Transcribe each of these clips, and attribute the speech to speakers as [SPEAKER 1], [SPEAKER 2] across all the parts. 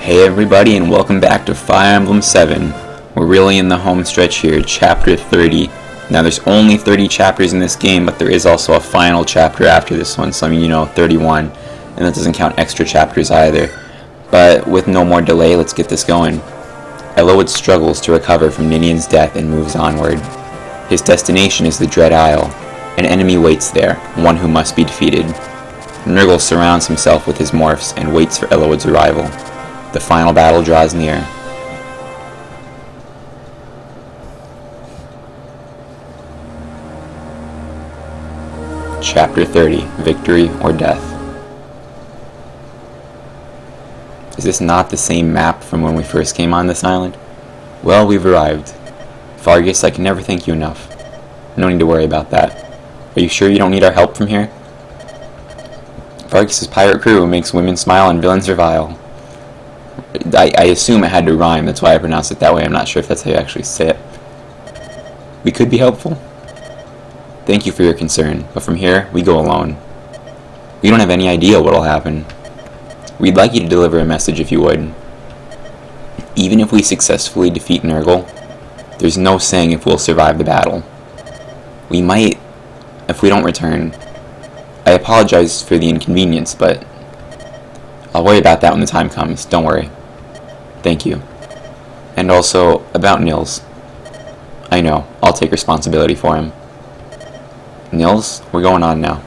[SPEAKER 1] Hey everybody, and welcome back to Fire Emblem 7. We're really in the home stretch here, chapter 30. Now there's only 30 chapters in this game, but there is also a final chapter after this one, so 31, and that doesn't count extra chapters either. But with no more delay, let's get this going. Elowood struggles to recover from Ninian's death and moves onward. His destination is the Dread Isle. An enemy waits there, one who must be defeated. Nurgle surrounds himself with his morphs and waits for Elowood's arrival. The final battle draws near. Chapter 30, Victory or Death. Is this not the same map from when we first came on this island? Well, we've arrived. Fargus, I can never thank you enough. No need to worry about that. Are you sure you don't need our help from here? Fargus's pirate crew makes women smile and villains revile. I assume it had to rhyme, that's why I pronounced it that way. I'm not sure if that's how you actually say it. We could be helpful. Thank you for your concern, but from here, we go alone. We don't have any idea what'll happen. We'd like you to deliver a message if you would. Even if we successfully defeat Nurgle, there's no saying if we'll survive the battle. We might, if we don't return. I apologize for the inconvenience, but I'll worry about that when the time comes, don't worry. Thank you. And also, about Nils. I know, I'll take responsibility for him. Nils, we're going on now.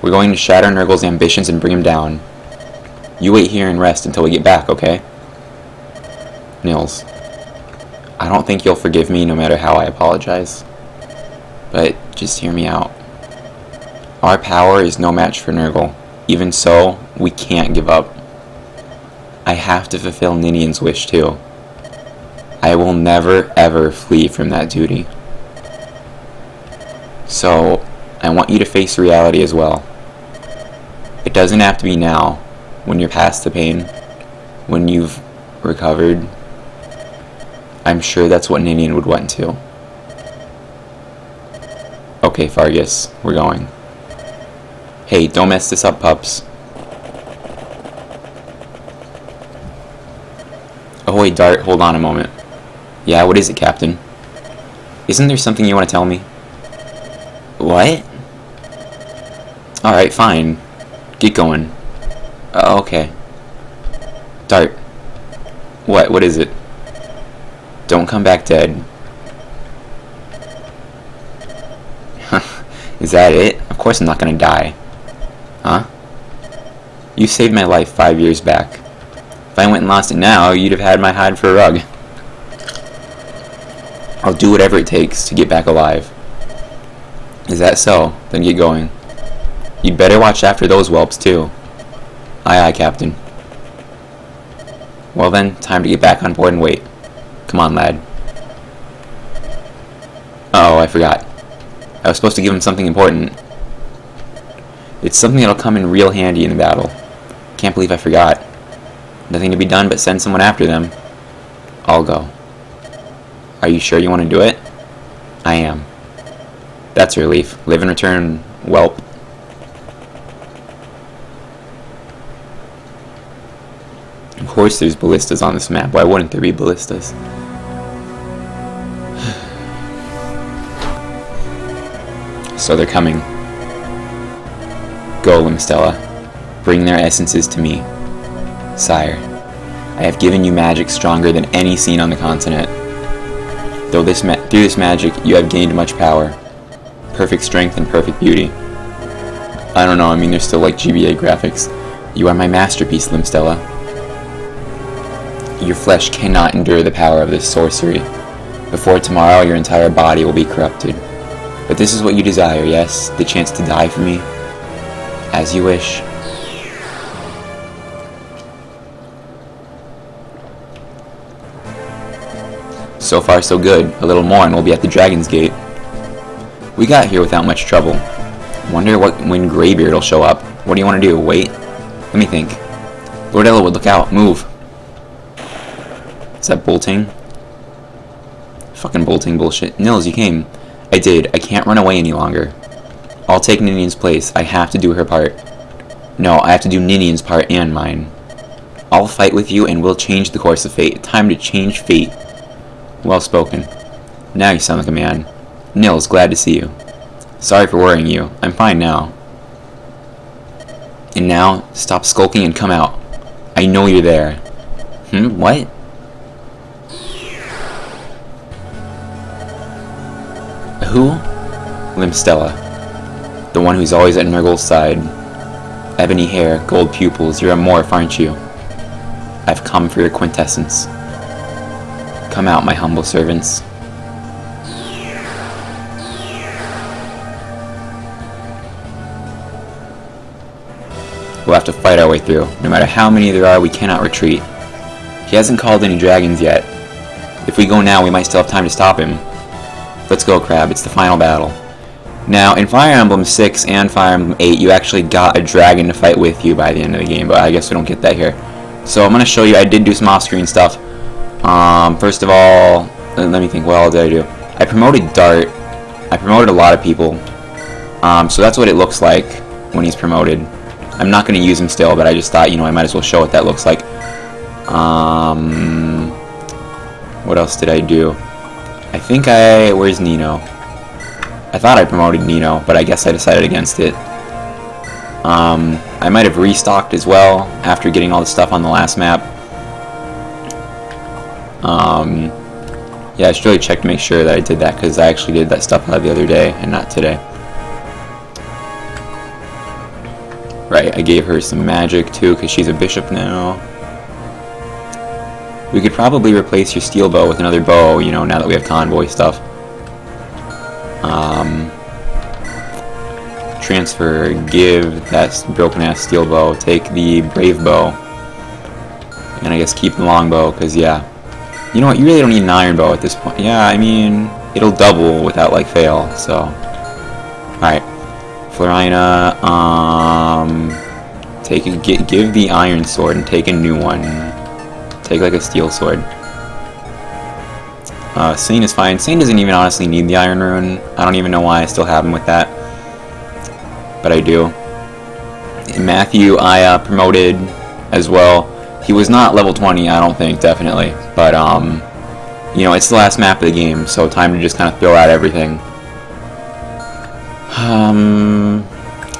[SPEAKER 1] We're going to shatter Nurgle's ambitions and bring him down. You wait here and rest until we get back, okay? Nils, I don't think you'll forgive me no matter how I apologize. But just hear me out. Our power is no match for Nurgle. Even so, we can't give up. I have to fulfill Ninian's wish too. I will never ever flee from that duty. So, I want you to face reality as well. It doesn't have to be now, when you're past the pain, when you've recovered. I'm sure that's what Ninian would want too. Okay, Fargus, we're going. Hey, don't mess this up, pups. Oh wait, Dart, hold on a moment. Yeah, what is it, Captain? Isn't there something you want to tell me? What? Alright, fine. Get going. Okay. Dart. What is it? Don't come back dead. Is that it? Of course I'm not gonna die. Huh? You saved my life 5 years back. If I went and lost it now, you'd have had my hide for a rug. I'll do whatever it takes to get back alive. Is that so? Then get going. You'd better watch after those whelps too. Aye aye, Captain. Well then, time to get back on board and wait. Come on, lad. Uh-oh, I forgot. I was supposed to give him something important. It's something that'll come in real handy in the battle. Can't believe I forgot. Nothing to be done but send someone after them. I'll go. Are you sure you want to do it? I am. That's a relief. Live and return, whelp. Of course there's ballistas on this map. Why wouldn't there be ballistas? So they're coming. Go, Limstella. Bring their essences to me. Sire, I have given you magic stronger than any seen on the continent. Through this magic, you have gained much power. Perfect strength and perfect beauty. I don't know, they're still like GBA graphics. You are my masterpiece, Limstella. Your flesh cannot endure the power of this sorcery. Before tomorrow, your entire body will be corrupted. But this is what you desire, yes? The chance to die for me? As you wish. So far so good. A little more and we'll be at the Dragon's Gate. We got here without much trouble. Wonder when Greybeard will show up. What do you want to do? Wait? Let me think. Lord Elowood, look out. Move. Is that bolting? Fucking bolting bullshit. Nils, you came. I did. I can't run away any longer. I'll take Ninian's place. I have to do her part. No, I have to do Ninian's part and mine. I'll fight with you and we'll change the course of fate. Time to change fate. Well spoken. Now you sound like a man. Nils, glad to see you. Sorry for worrying you. I'm fine now. And now, stop skulking and come out. I know you're there. What? Who? Limstella. The one who's always at Nurgle's side. Ebony hair, gold pupils, you're a morph, aren't you? I've come for your quintessence. Come out, my humble servants. We'll have to fight our way through. No matter how many there are, we cannot retreat. He hasn't called any dragons yet. If we go now, we might still have time to stop him. Let's go, Crab. It's the final battle. Now, in Fire Emblem 6 and Fire Emblem 8, you actually got a dragon to fight with you by the end of the game, but I guess we don't get that here. So I'm going to show you, I did do some off-screen stuff. First of all, let me think, what all did I do? I promoted Dart. I promoted a lot of people. So that's what it looks like when he's promoted. I'm not going to use him still, but I just thought, you know, I might as well show what that looks like. What else did I do? I think where's Nino? I thought I promoted Nino, but I guess I decided against it. I might have restocked as well after getting all the stuff on the last map. Yeah, I should really check to make sure that I did that, because I actually did that stuff the other day and not today. Right, I gave her some magic too, because she's a bishop now. We could probably replace your steel bow with another bow, you know, now that we have convoy stuff. Transfer, give that broken ass steel bow, take the brave bow, and I guess keep the long bow, because yeah. You know what, you really don't need an iron bow at this point. Yeah, I mean, it'll double without like fail, so. Alright. Florina, give the iron sword and take a new one. Take like a steel sword. Sane is fine. Sane doesn't even honestly need the iron rune. I don't even know why I still have him with that. But I do. And Matthew, I promoted as well. He was not level 20, I don't think, definitely. But, you know, it's the last map of the game, so time to just kind of throw out everything.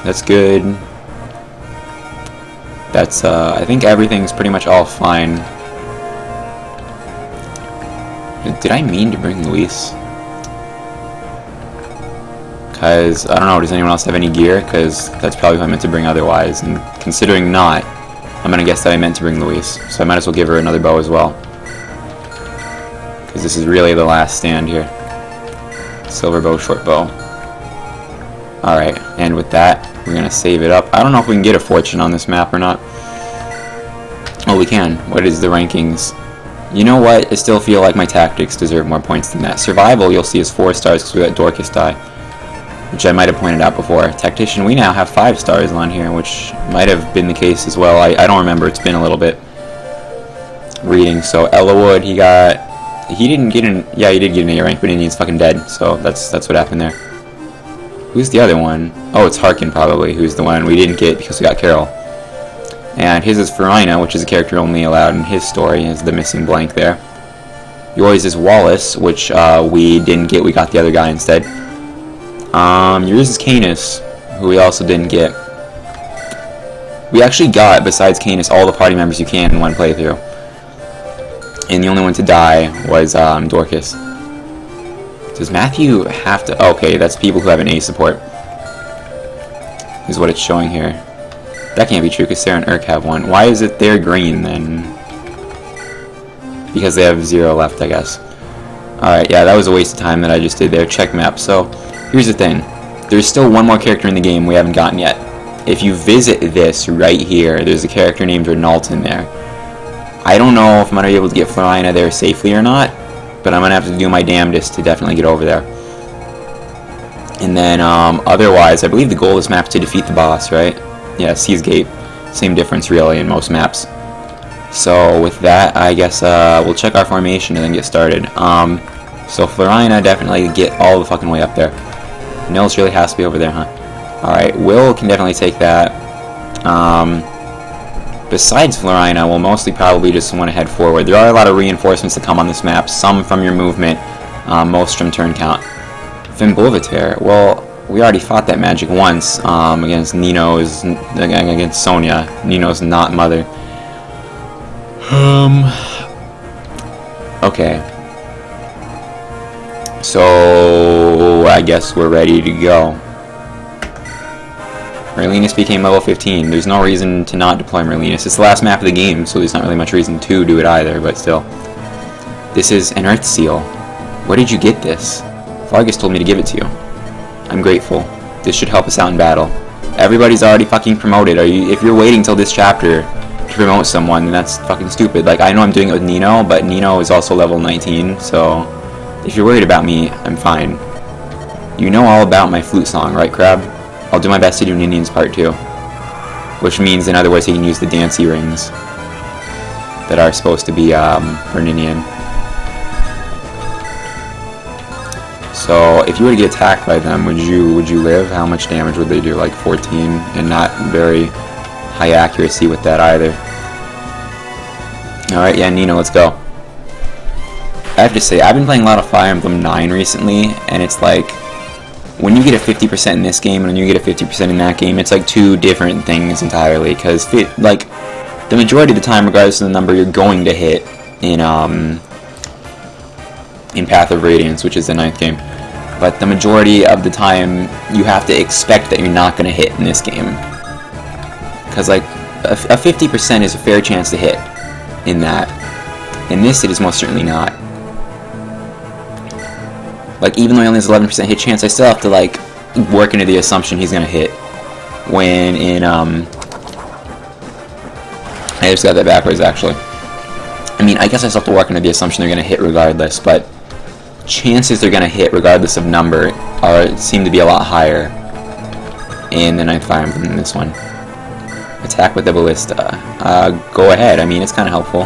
[SPEAKER 1] That's good. That's, I think everything's pretty much all fine. Did I mean to bring Luis? Because, I don't know, does anyone else have any gear? Because that's probably what I meant to bring otherwise. And considering not, I'm going to guess that I meant to bring Luis. So I might as well give her another bow as well. Because this is really the last stand here. Silver bow, short bow. Alright, and with that, we're going to save it up. I don't know if we can get a fortune on this map or not. Oh, we can. What is the rankings? You know what? I still feel like my tactics deserve more points than that. Survival, you'll see, is 4 stars because we let Dorcas die. Which I might have pointed out before. Tactician, we now have 5 stars on here, which might have been the case as well. I don't remember. It's been a little bit. Reading, so Ellawood, he didn't get an, yeah, he did get an A rank, but he's fucking dead. So that's what happened there. Who's the other one? Oh, it's Harkin probably, who's the one we didn't get because we got Carol. And his is Farina, which is a character only allowed in his story, is the missing blank there. Yours is Wallace, which we didn't get, we got the other guy instead. Yours is Canis, who we also didn't get. We actually got, besides Canis, all the party members you can in one playthrough. And the only one to die was Dorcas. Does Matthew have to... Okay, that's people who have an A support. Is what it's showing here. That can't be true because Sarah and Urk have one. Why is it they're green then? Because they have 0 left, I guess. Alright, yeah, that was a waste of time that I just did there. Check map. So, here's the thing. There's still one more character in the game we haven't gotten yet. If you visit this right here, there's a character named Renault in there. I don't know if I'm going to be able to get Florina there safely or not, but I'm going to have to do my damnedest to definitely get over there. And then, otherwise, I believe the goal of this map is to defeat the boss, right? Yeah, Sea's Gate. Same difference, really, in most maps. So, with that, I guess, we'll check our formation and then get started. So, Florina, definitely get all the fucking way up there. Nils really has to be over there, huh? Alright, Will can definitely take that. Besides Florina, we'll mostly probably just want to head forward. There are a lot of reinforcements that come on this map, some from your movement, most from turn count. Fimbulvitaire, well, we already fought that magic once against against Sonia, Nino's not mother. Okay. So, I guess we're ready to go. Merlinus became level 15. There's no reason to not deploy Merlinus. It's the last map of the game, so there's not really much reason to do it either, but still. This is an Earth Seal. Where did you get this? Vargas told me to give it to you. I'm grateful. This should help us out in battle. Everybody's already fucking promoted. If you're waiting till this chapter to promote someone, then that's fucking stupid. Like, I know I'm doing it with Nino, but Nino is also level 19, so if you're worried about me, I'm fine. You know all about my flute song, right, Crab? I'll do my best to do Ninian's part too. Which means, in other words, he can use the dancey rings that are supposed to be for Ninian. So, if you were to get attacked by them, would you live? How much damage would they do? Like 14, and not very high accuracy with that either. Alright, yeah, Nino, let's go. I have to say, I've been playing a lot of Fire Emblem 9 recently, and it's like, when you get a 50% in this game and when you get a 50% in that game, it's like two different things entirely, because like, the majority of the time, regardless of the number you're going to hit in Path of Radiance, which is the 9th game, but the majority of the time you have to expect that you're not going to hit in this game, because like a 50% is a fair chance to hit in that. In this, it is most certainly not. Like, even though he only has 11% hit chance, I still have to like work into the assumption he's going to hit. When in I just got that backwards actually. I mean, I guess I still have to work into the assumption they're going to hit regardless, but chances they're going to hit regardless of number seem to be a lot higher in the 9th Fire Emblem than this one. Attack with the ballista. Go ahead. I mean, it's kind of helpful.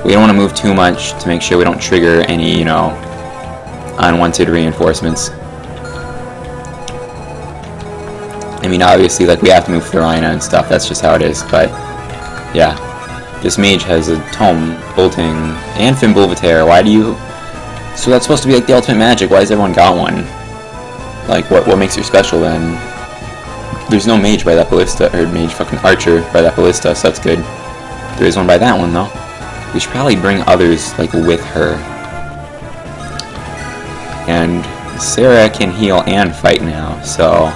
[SPEAKER 1] We don't want to move too much to make sure we don't trigger any, you know, unwanted reinforcements. I mean, obviously, like, we have to move Florina and stuff. That's just how it is. But yeah, this mage has a tome, bolting, and Fimbulvitaire. Why do you? So that's supposed to be like the ultimate magic. Why has everyone got one? Like, what makes you special then? There's no mage by that ballista, or mage fucking archer by that ballista, so that's good. There is one by that one though. We should probably bring others like with her. And Sarah can heal and fight now, so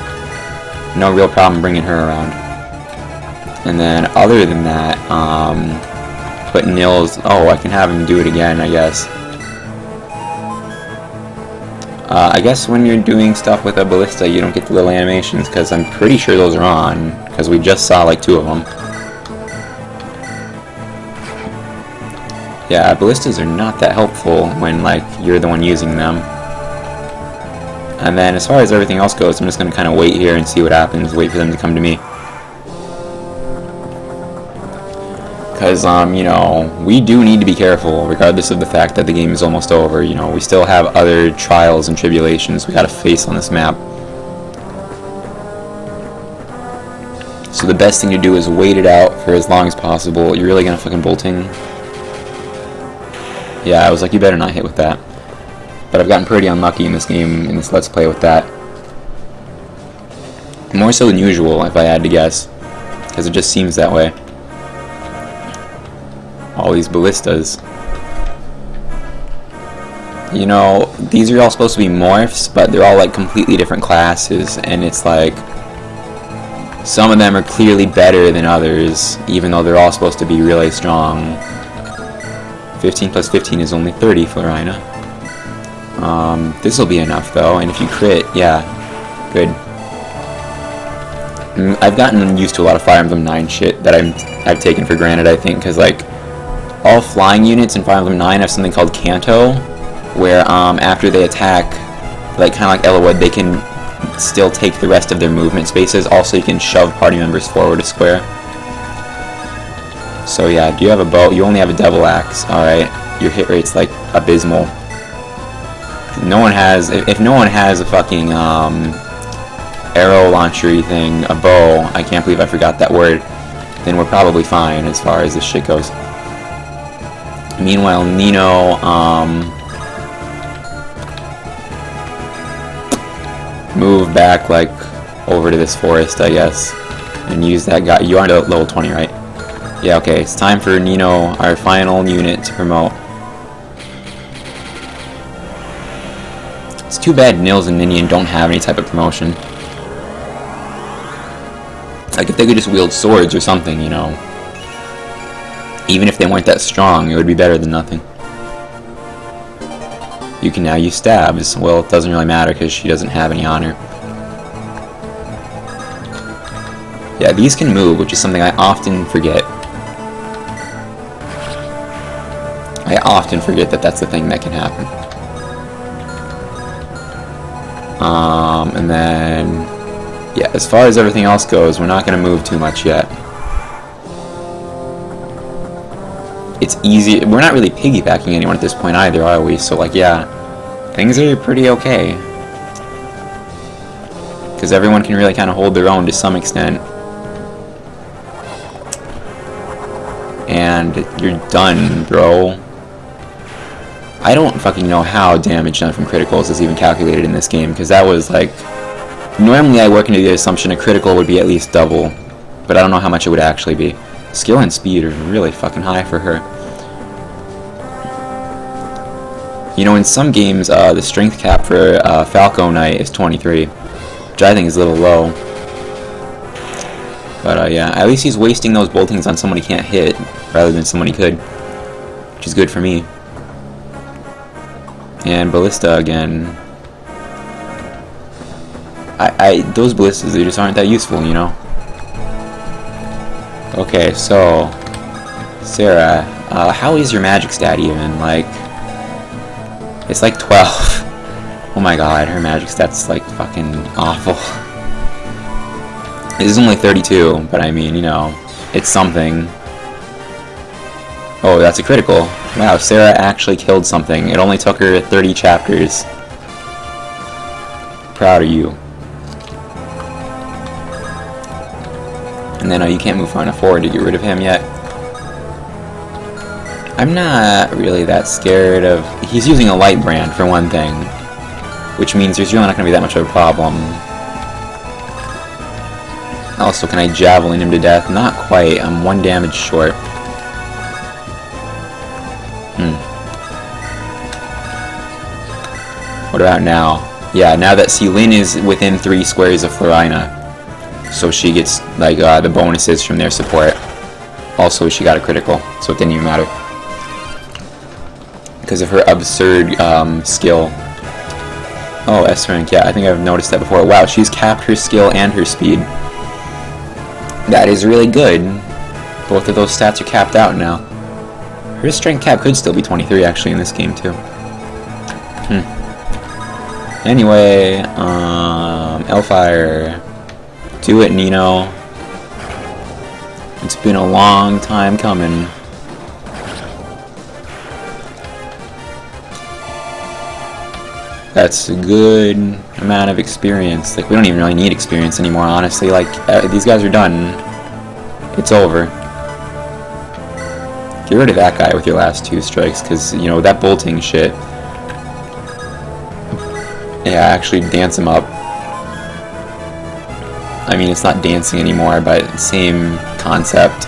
[SPEAKER 1] no real problem bringing her around. And then other than that, put Nils. Oh, I can have him do it again, I guess. I guess when you're doing stuff with a ballista, you don't get the little animations, because I'm pretty sure those are on, because we just saw like 2 of them. Yeah, ballistas are not that helpful when like you're the one using them. And then as far as everything else goes, I'm just going to kind of wait here and see what happens, wait for them to come to me. Because, you know, we do need to be careful, regardless of the fact that the game is almost over. You know, we still have other trials and tribulations we gotta face on this map. So the best thing to do is wait it out for as long as possible. You're really gonna fucking bolting? Yeah, I was like, you better not hit with that. But I've gotten pretty unlucky in this game, in this Let's Play with that. More so than usual, if I had to guess. Because it just seems that way. All these ballistas. You know, these are all supposed to be morphs, but they're all like completely different classes, and it's like some of them are clearly better than others, even though they're all supposed to be really strong. 15 plus 15 is only 30, Florina. This will be enough though, and if you crit, yeah, good. I've gotten used to a lot of Fire Emblem 9 shit that I've taken for granted, I think, because like all flying units in Fire Emblem 9 have something called Canto, where after they attack, like kind of like Elowood, they can still take the rest of their movement spaces. Also, you can shove party members forward a square. So yeah, do you have a bow? You only have a devil axe. All right, your hit rate's like abysmal. No one has. If no one has a fucking arrow launcher-y thing, a bow, I can't believe I forgot that word, then we're probably fine as far as this shit goes. Meanwhile, Nino, move back, like, over to this forest, I guess, and use that guy. You aren't at level 20, right? Yeah, okay, it's time for Nino, our final unit, to promote. It's too bad Nils and Ninian don't have any type of promotion. Like, if they could just wield swords or something, you know. Even if they weren't that strong, it would be better than nothing. You can now use stabs. Well, it doesn't really matter because she doesn't have any honor. Yeah, these can move, which is something I often forget. I often forget that that's the thing that can happen. And then, yeah, as far as everything else goes, we're not going to move too much yet. It's easy. We're not really piggybacking anyone at this point either, are we? So, like, yeah, things are pretty okay. Because everyone can really kind of hold their own to some extent. And you're done, bro. I don't fucking know how damage done from criticals is even calculated in this game, because that was like... Normally I work into the assumption a critical would be at least double, but I don't know how much it would actually be. Skill and speed are really fucking high for her. You know, in some games, the strength cap for Falco Knight is 23, which I think is a little low. But yeah, at least he's wasting those boltings on someone he can't hit, rather than someone he could, which is good for me. And Ballista again. Those ballistas, they just aren't that useful, you know? Okay, so... Sarah, how is your magic stat even? Like... It's like 12. Oh my god, her magic stat's like fucking awful. This is only 32, but I mean, you know, it's something. Oh, that's a critical. Wow, Sarah actually killed something. It only took her 30 chapters. Proud of you. And then you can't move far enough forward to get rid of him yet. I'm not really that scared of... He's using a light brand for one thing, which means there's really not going to be that much of a problem. Also, can I javelin him to death? Not quite. I'm 1 damage short. What about now? Yeah, now that Lyn is within 3 squares of Florina, so she gets like the bonuses from their support. Also, she got a critical, so it didn't even matter because of her absurd skill. Oh, S rank. Yeah, I think I've noticed that before. Wow, she's capped her skill and her speed. That is really good. Both of those stats are capped out now. Her strength cap could still be 23 actually in this game too. Anyway, Hellfire. Do it, Nino. It's been a long time coming. That's a good amount of experience. Like, we don't even really need experience anymore, honestly. Like, these guys are done. It's over. Get rid of that guy with your last 2 strikes, because, you know, that bolting shit. Yeah, actually dance him up. I mean, it's not dancing anymore, but same concept.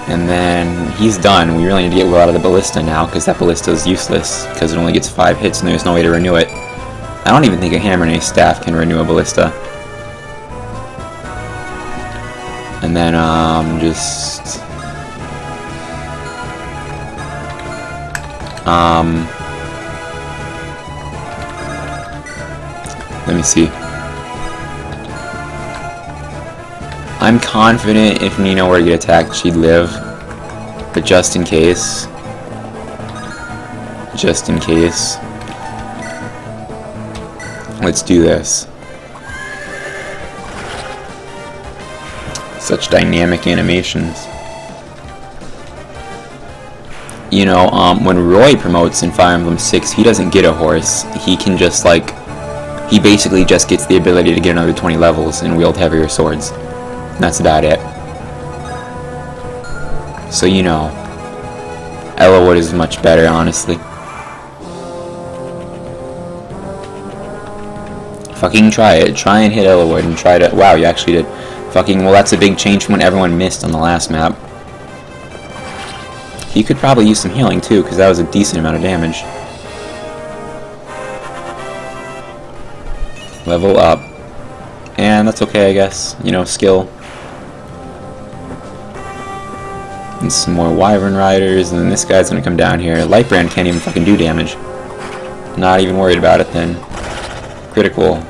[SPEAKER 1] And then he's done. We really need to get Will out of the ballista now, because that ballista is useless, because it only gets 5 hits and there's no way to renew it. I don't even think a hammer and a staff can renew a ballista. And then, just... let me see. I'm confident if Nino were to get attacked, she'd live. But just in case. Just in case. Let's do this. Such dynamic animations. You know, when Roy promotes in Fire Emblem 6, he doesn't get a horse. He can just, like, He basically just gets the ability to get another 20 levels and wield heavier swords. And that's about it. So you know, Ellawood is much better, honestly. Fucking try it. Try and hit Ellawood and try to... Wow, you actually did. Fucking... Well, that's a big change from when everyone missed on the last map. He could probably use some healing, too, because that was a decent amount of damage. Level up. And that's okay, I guess. You know, skill. And some more Wyvern Riders, and then this guy's gonna come down here. Lightbrand can't even fucking do damage. Not even worried about it, then. Critical.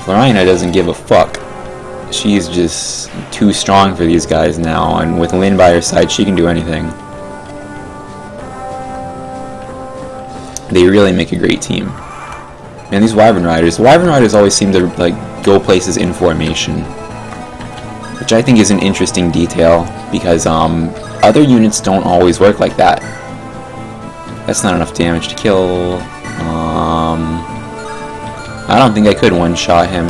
[SPEAKER 1] Florina doesn't give a fuck. She's just too strong for these guys now, and with Lynn by her side, she can do anything. They really make a great team. Man, these Wyvern Riders always seem to like go places in formation, which I think is an interesting detail, because other units don't always work like that. That's not enough damage to kill. I don't think I could one-shot him.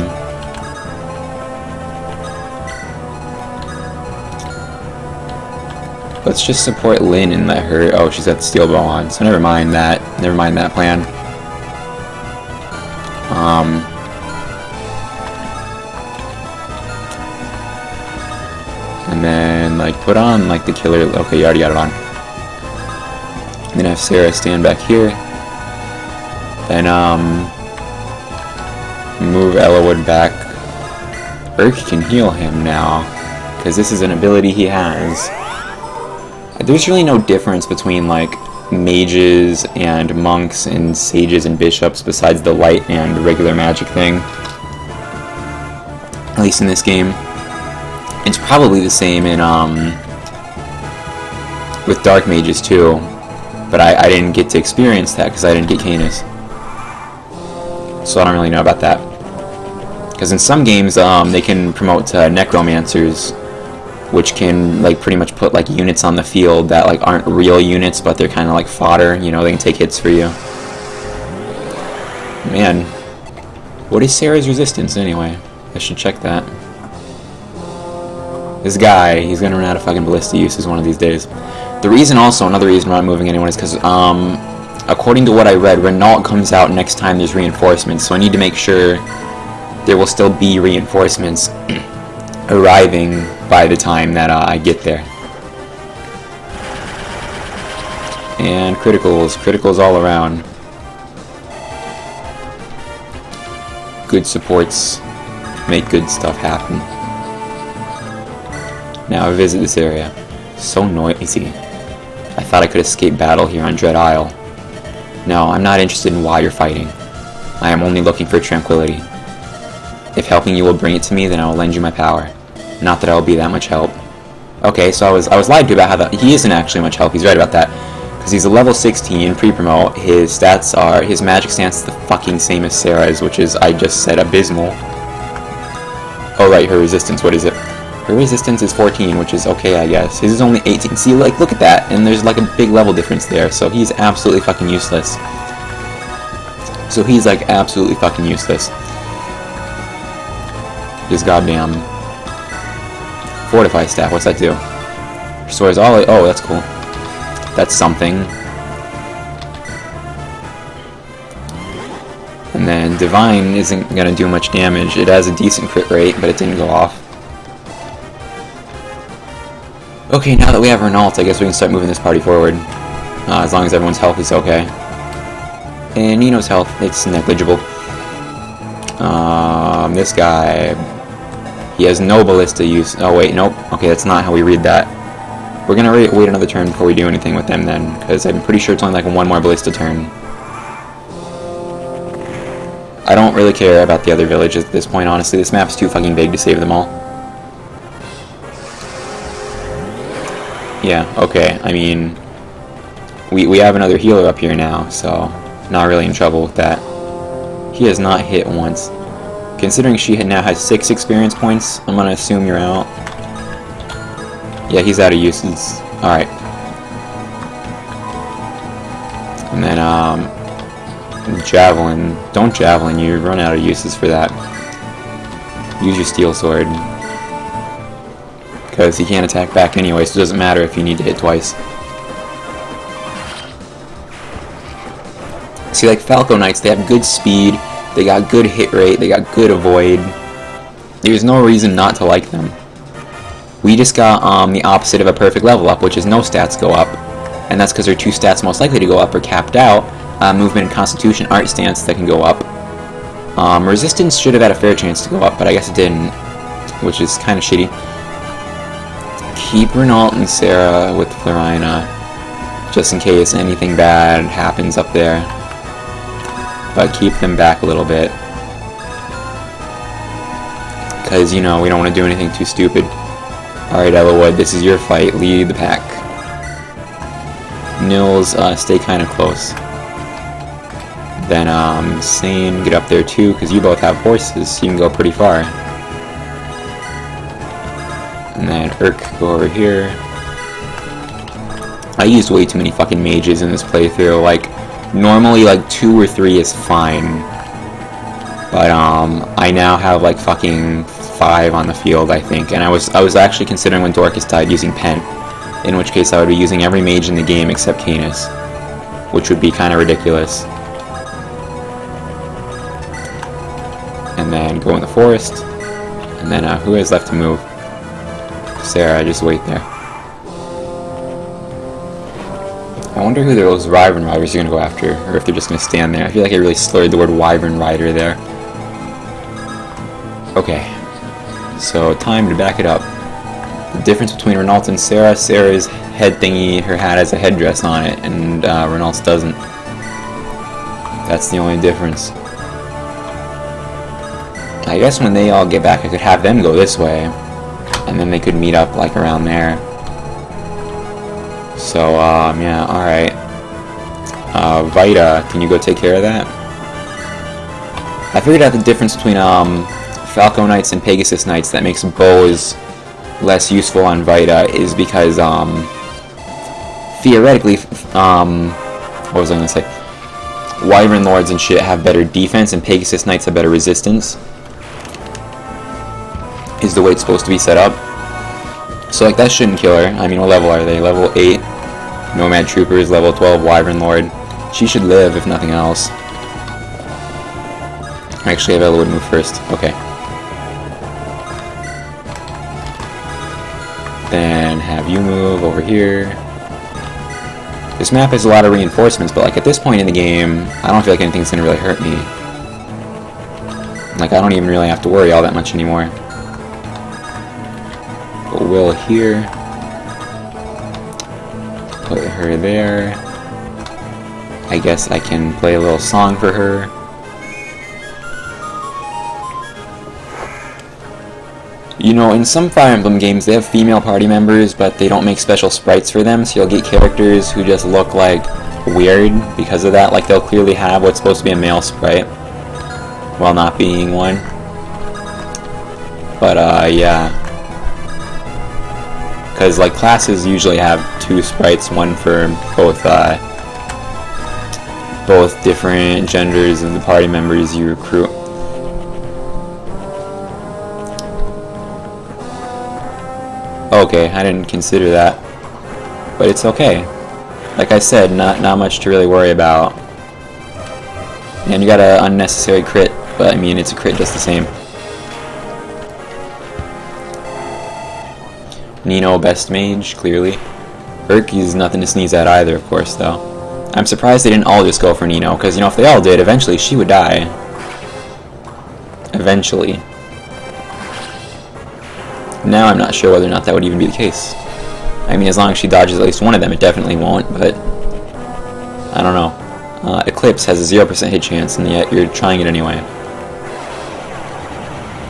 [SPEAKER 1] Let's just support Lynn and let her... Oh, she's got the steel bow on, so never mind that. Never mind that plan. And then, like, put on, like, the killer... Okay, you already got it on. And then have Sarah stand back here. Then, move Ellawood back. Urk can heal him now, because this is an ability he has. There's really no difference between, like, mages and monks and sages and bishops besides the light and regular magic thing. At least in this game. It's probably the same in, with dark mages too. But I didn't get to experience that because I didn't get Canis. So I don't really know about that. Because in some games, they can promote necromancers, which can like pretty much put like units on the field that like aren't real units, but they're kind of like fodder. You know, they can take hits for you. Man, what is Sarah's resistance anyway? I should check that. This guy, he's gonna run out of fucking ballista uses one of these days. The reason also, another reason we're not moving anyone is because according to what I read, Renault comes out next time there's reinforcements, so I need to make sure there will still be reinforcements arriving by the time that I get there. And criticals all around. Good supports make good stuff happen. Now visit this area. So noisy. I thought I could escape battle here on Dread Isle. No, I'm not interested in why you're fighting. I am only looking for tranquility. If helping you will bring it to me, then I will lend you my power. Not that I will be that much help. Okay, so I was lied to about how that he isn't actually much help. He's right about that. Because he's a level 16 pre-promote. His stats are, his magic stance is the fucking same as Sarah's, which is, I just said, abysmal. Oh right, her resistance, what is it? Her resistance is 14, which is okay, I guess. His is only 18. See, like, look at that. And there's like a big level difference there. So he's absolutely fucking useless. This goddamn fortify staff. What's that do? Restores all. Oh, that's cool. That's something. And then divine isn't gonna do much damage. It has a decent crit rate, but it didn't go off. Okay, now that we have Renault, I guess we can start moving this party forward. As long as everyone's health is okay. And Nino's health, it's negligible. This guy, he has no ballista use. Oh wait, nope. Okay, that's not how we read that. We're gonna wait another turn before we do anything with them then, because I'm pretty sure it's only like one more ballista turn. I don't really care about the other villages at this point, honestly. This map's too fucking big to save them all. Yeah, okay, I mean, we have another healer up here now, so not really in trouble with that. He has not hit once. Considering she now has 6 experience points, I'm gonna assume you're out. Yeah, he's out of uses. Alright. And then, Javelin. Don't javelin, you run out of uses for that. Use your steel sword. Because he can't attack back anyway, so it doesn't matter if you need to hit twice. See, like Falco Knights, they have good speed, they got good hit rate, they got good avoid. There's no reason not to like them. We just got the opposite of a perfect level up, which is no stats go up. And that's because their 2 stats most likely to go up are capped out. Movement and Constitution Art Stance that can go up. Resistance should have had a fair chance to go up, but I guess it didn't, which is kind of shitty. Keep Renault and Sarah with Florina, just in case anything bad happens up there. But keep them back a little bit. Because, you know, we don't want to do anything too stupid. Alright, Ellawood, this is your fight. Lead the pack. Nils, stay kind of close. Then, Sane, get up there too, because you both have horses, so you can go pretty far. And then Urk, go over here. I used way too many fucking mages in this playthrough. Like, normally, like, 2 or 3 is fine. But, I now have, like, fucking 5 on the field, I think. And I was actually considering when Dorcas died using Pent. In which case I would be using every mage in the game except Canis. Which would be kind of ridiculous. And then go in the forest. And then, who has left to move? Sarah, just wait there. I wonder who those Wyvern Riders are going to go after, or if they're just going to stand there. I feel like I really slurred the word Wyvern Rider there. Okay. So, time to back it up. The difference between Renault and Sarah, Sarah's head thingy, her hat has a headdress on it, and Renault's doesn't. That's the only difference. I guess when they all get back, I could have them go this way, and then they could meet up, like, around there. So, yeah, alright. Vita, can you go take care of that? I figured out the difference between, Falco Knights and Pegasus Knights that makes bows less useful on Vita is because, theoretically, what was I gonna say? Wyvern Lords and shit have better defense, and Pegasus Knights have better resistance. Is the way it's supposed to be set up. So, like, that shouldn't kill her. I mean, what level are they? Level 8. Nomad Troopers, level 12, Wyvern Lord. She should live, if nothing else. Actually, I have Ellawood move first. Okay. Then have you move over here. This map has a lot of reinforcements, but, like, at this point in the game, I don't feel like anything's gonna really hurt me. Like, I don't even really have to worry all that much anymore. But Will here. Put her there. I guess I can play a little song for her. You know, in some Fire Emblem games, they have female party members, but they don't make special sprites for them, so you'll get characters who just look, like, weird because of that. Like, they'll clearly have what's supposed to be a male sprite, while not being one. But, yeah. Because, like, classes usually have 2 sprites, one for both different genders of the party members you recruit. Okay, I didn't consider that, but it's okay. Like I said, not much to really worry about. And you got an unnecessary crit, but I mean, it's a crit just the same. Nino, best mage, clearly. Urky's nothing to sneeze at either, of course, though. I'm surprised they didn't all just go for Nino, because, you know, if they all did, eventually she would die. Eventually. Now I'm not sure whether or not that would even be the case. I mean, as long as she dodges at least one of them, it definitely won't, but I don't know. Eclipse has a 0% hit chance, and yet you're trying it anyway.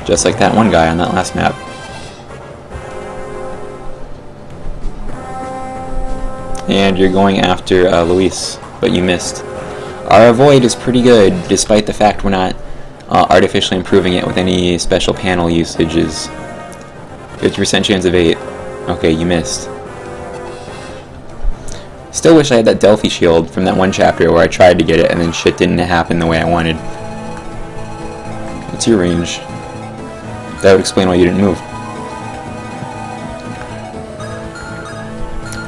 [SPEAKER 1] Just like that one guy on that last map. And you're going after Luis, but you missed. Our avoid is pretty good, despite the fact we're not artificially improving it with any special panel usages. 50% chance of 8. Okay, you missed. Still wish I had that Delphi shield from that one chapter where I tried to get it and then shit didn't happen the way I wanted. What's your range? That would explain why you didn't move.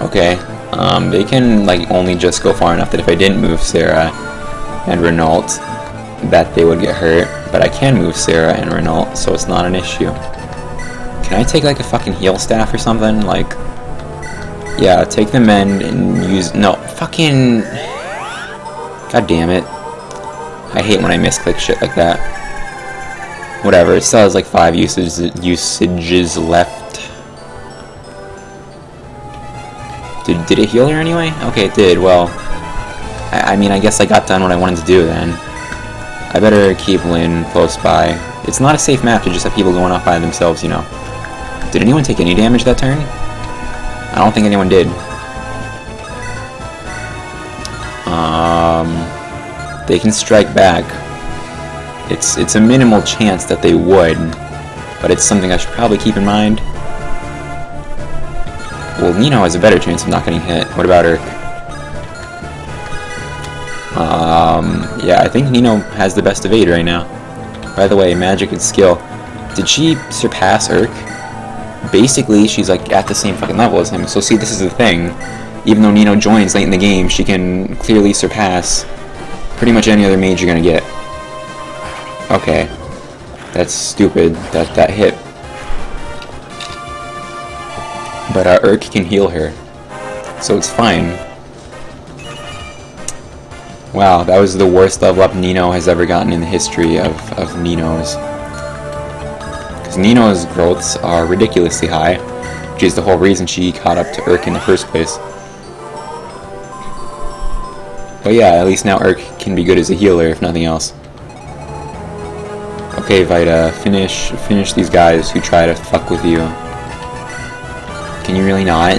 [SPEAKER 1] Okay, they can like only just go far enough that if I didn't move Sarah and Renault, that they would get hurt. But I can move Sarah and Renault, so it's not an issue. Can I take like a fucking heal staff or something? Like, yeah, take the men and use... No, fucking... God damn it. I hate when I misclick shit like that. Whatever, it still has like 5 usages left. Did it heal her anyway? Okay, it did. Well, I mean, I guess I got done what I wanted to do then. I better keep Lynn close by. It's not a safe map to just have people going off by themselves, you know. Did anyone take any damage that turn? I don't think anyone did. They can strike back. It's a minimal chance that they would, but it's something I should probably keep in mind. Well, Nino has a better chance of not getting hit. What about Urk? Yeah, I think Nino has the best evade right now. By the way, magic and skill. Did she surpass Urk? Basically, she's like at the same fucking level as him. So see, this is the thing. Even though Nino joins late in the game, she can clearly surpass pretty much any other mage you're gonna get. Okay. That's stupid. That hit. But Urk can heal her. So it's fine. Wow, that was the worst level up Nino has ever gotten in the history of Ninos. Because Nino's growths are ridiculously high, which is the whole reason she caught up to Urk in the first place. But yeah, at least now Urk can be good as a healer, if nothing else. Okay, Vita, finish these guys who try to fuck with you. Can you really not?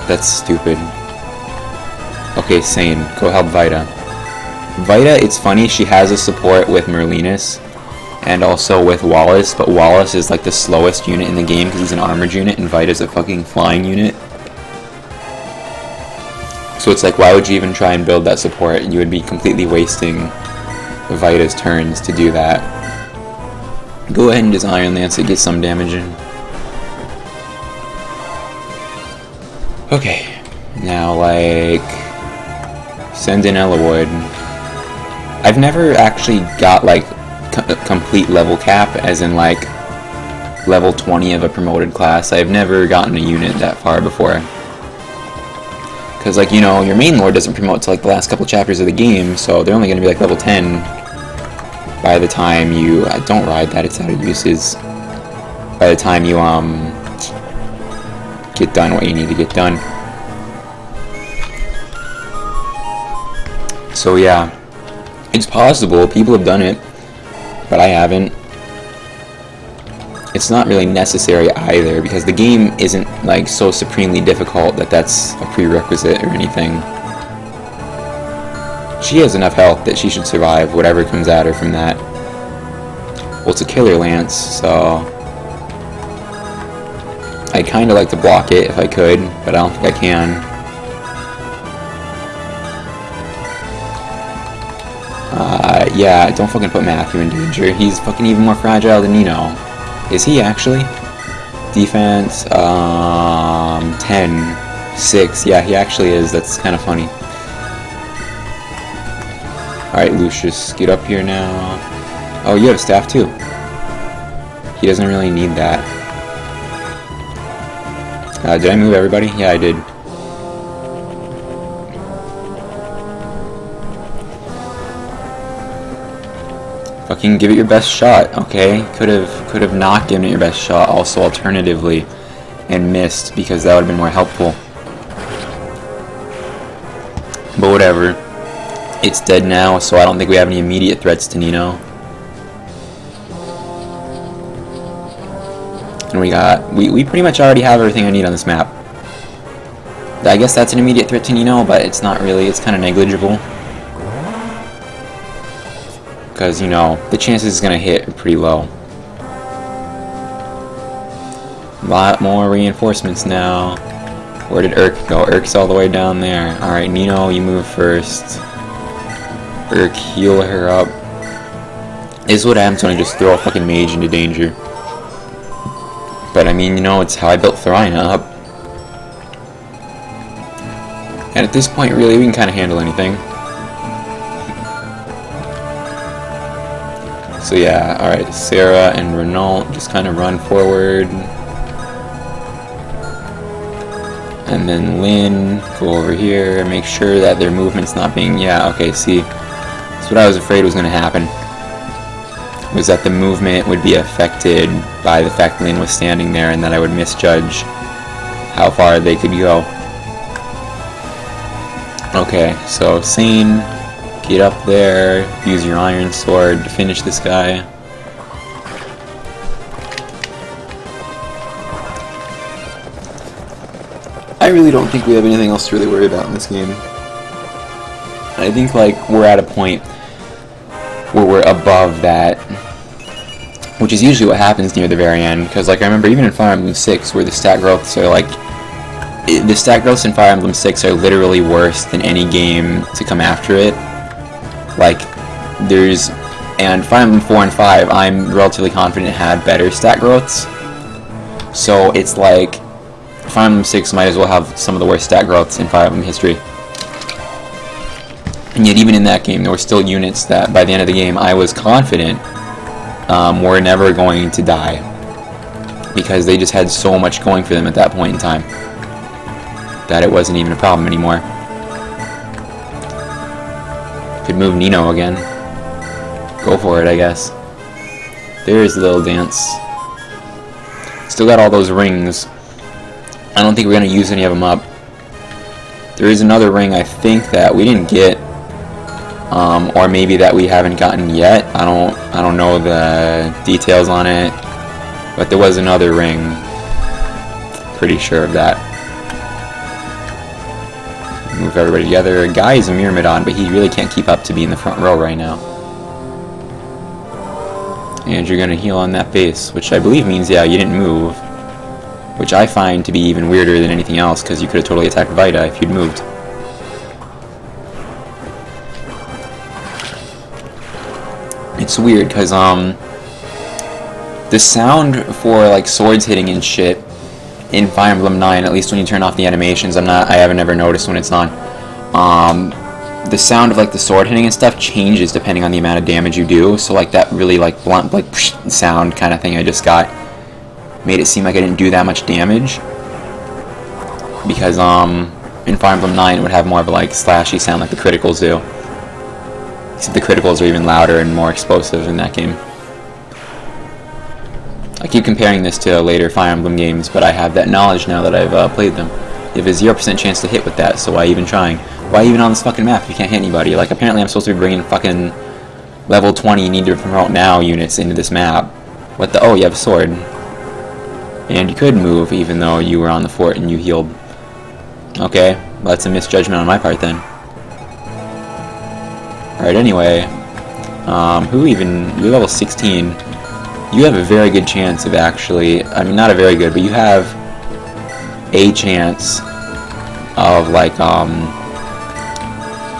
[SPEAKER 1] That's stupid. Okay, Sane, go help Vita. Vita, it's funny, she has a support with Merlinus and also with Wallace, but Wallace is like the slowest unit in the game because he's an armored unit and Vita's a fucking flying unit. So it's like, why would you even try and build that support? You would be completely wasting Vita's turns to do that. Go ahead and just Iron Lance it, get some damage in. Okay, now like... send in Elowood. I've never actually got like complete level cap, as in like level 20 of a promoted class. I've never gotten a unit that far before. Because like, you know, your main lord doesn't promote to like the last couple chapters of the game, so they're only going to be like level 10 by the time you... don't ride that, it's out of uses. By the time you get done what you need to get done. So yeah, it's possible, people have done it, but I haven't. It's not really necessary either, because the game isn't like so supremely difficult that that's a prerequisite or anything. She has enough health that she should survive whatever comes at her from that. Well, it's a killer lance, so I'd kinda like to block it if I could, but I don't think I can. Yeah, don't fucking put Matthew in danger. He's fucking even more fragile than Nino. Is he actually? Defense, 10, 6. Yeah, he actually is. That's kind of funny. Alright, Lucius, get up here now. Oh, you have staff too. He doesn't really need that. Did I move everybody? Yeah, I did. Fucking give it your best shot, okay? Could have not given it your best shot, also alternatively, and missed, because that would have been more helpful. But whatever. It's dead now, so I don't think we have any immediate threats to Nino. And we pretty much already have everything I need on this map. I guess that's an immediate threat to Nino, but it's not really, it's kind of negligible. Because, you know, the chances it's going to hit are pretty low. A lot more reinforcements now. Where did Urk go? Urk's all the way down there. Alright, Nino, you move first. Urk, heal her up. This is what happens when I just throw a fucking mage into danger. But I mean, you know, it's how I built Thorina up. And at this point, really, we can kind of handle anything. So yeah, alright, Sarah and Renault just kind of run forward. And then Lynn, go over here, make sure that their movement's not being... Yeah, okay, see. That's what I was afraid was going to happen. Was that the movement would be affected by the fact Lynn was standing there and that I would misjudge how far they could go. Okay, so Sane, get up there, use your iron sword to finish this guy. I really don't think we have anything else to really worry about in this game. I think like we're at a point where we're above that, which is usually what happens near the very end, because like I remember even in Fire Emblem 6 where the stat growths are like, the stat growths in Fire Emblem 6 are literally worse than any game to come after it. Like there's, and Fire Emblem 4 and 5 I'm relatively confident had better stat growths, so it's like Fire Emblem 6 might as well have some of the worst stat growths in Fire Emblem history. And yet even in that game there were still units that by the end of the game I was confident were never going to die, because they just had so much going for them at that point in time that it wasn't even a problem anymore. Could move Nino again. Go for it, I guess. There's the little dance. Still got all those rings. I don't think we're going to use any of them up. There is another ring I think that we didn't get, or maybe that we haven't gotten yet. I don't know the details on it, but there was another ring. Pretty sure of that. Move everybody together. Guy is a Myrmidon, but he really can't keep up to be in the front row right now. And you're gonna heal on that base, which I believe means, yeah, you didn't move. Which I find to be even weirder than anything else, because you could have totally attacked Vita if you'd moved. It's weird, because, the sound for, like, swords hitting and shit in Fire Emblem 9, at least when you turn off the animations, I haven't ever noticed when it's on, the sound of, like, the sword hitting and stuff changes depending on the amount of damage you do, so, like, that really, like, blunt, like, psh, sound kind of thing I just got made it seem like I didn't do that much damage, because, in Fire Emblem 9 it would have more of a, like, slashy sound like the criticals do, except the criticals are even louder and more explosive in that game. I keep comparing this to later Fire Emblem games, but I have that knowledge now that I've played them. You have a 0% chance to hit with that, so why even trying? Why even on this fucking map if you can't hit anybody? Like, apparently I'm supposed to be bringing fucking level 20 need to promote now units into this map. What the? Oh, you have a sword. And you could move even though you were on the fort and you healed. Okay, well, that's a misjudgment on my part then. Alright, anyway. You're level 16. You have a very good chance of actually, I mean not a very good, but you have a chance of like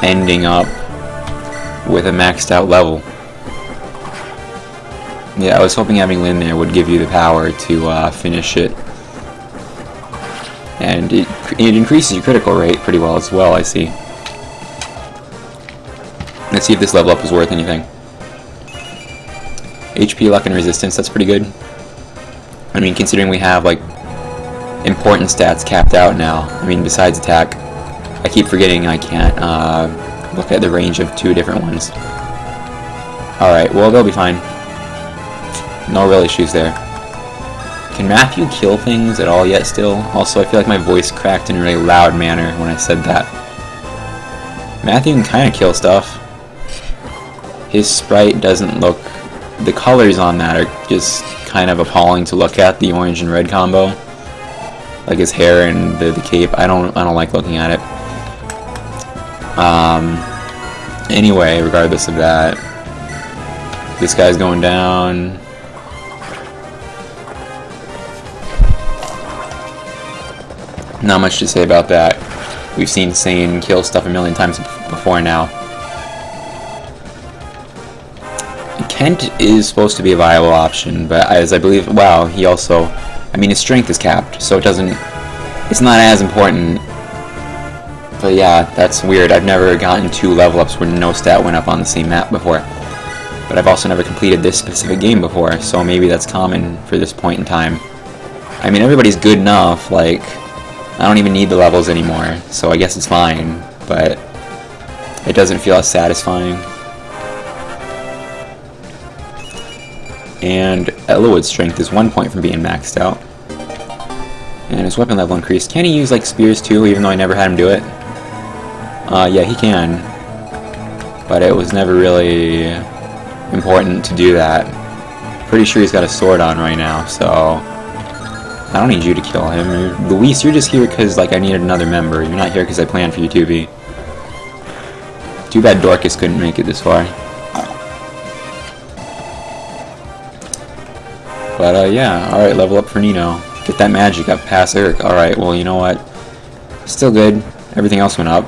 [SPEAKER 1] ending up with a maxed out level. Yeah, I was hoping having Lynn there would give you the power to finish it. And it increases your critical rate pretty well as well, I see. Let's see if this level up is worth anything. HP, luck, and resistance, that's pretty good. I mean, considering we have, like, important stats capped out now. I mean, besides attack. I keep forgetting I can't look at the range of 2 different ones. Alright, well, they'll be fine. No real issues there. Can Matthew kill things at all yet still? Also, I feel like my voice cracked in a really loud manner when I said that. Matthew can kind of kill stuff. His sprite doesn't look... The colors on that are just kind of appalling to look at, the orange and red combo. Like his hair and the cape. I don't like looking at it. Anyway, regardless of that, this guy's going down. Not much to say about that. We've seen Sane kill stuff a million times before now. Kent is supposed to be a viable option, but as I believe, wow, he also, I mean, his strength is capped, so it's not as important. But yeah, that's weird. I've never gotten 2 level ups where no stat went up on the same map before. But I've also never completed this specific game before, so maybe that's common for this point in time. I mean, everybody's good enough, like, I don't even need the levels anymore, so I guess it's fine, but it doesn't feel as satisfying. And Elowood's strength is 1 point from being maxed out. And his weapon level increased. Can he use, like, spears too, even though I never had him do it? Yeah, he can. But it was never really important to do that. Pretty sure he's got a sword on right now, so I don't need you to kill him. Luis, you're just here because, like, I needed another member. You're not here because I planned for you to be. Too bad Dorcas couldn't make it this far. But, yeah, alright, level up for Nino. Get that magic up past Eric. Alright, well, you know what? Still good. Everything else went up.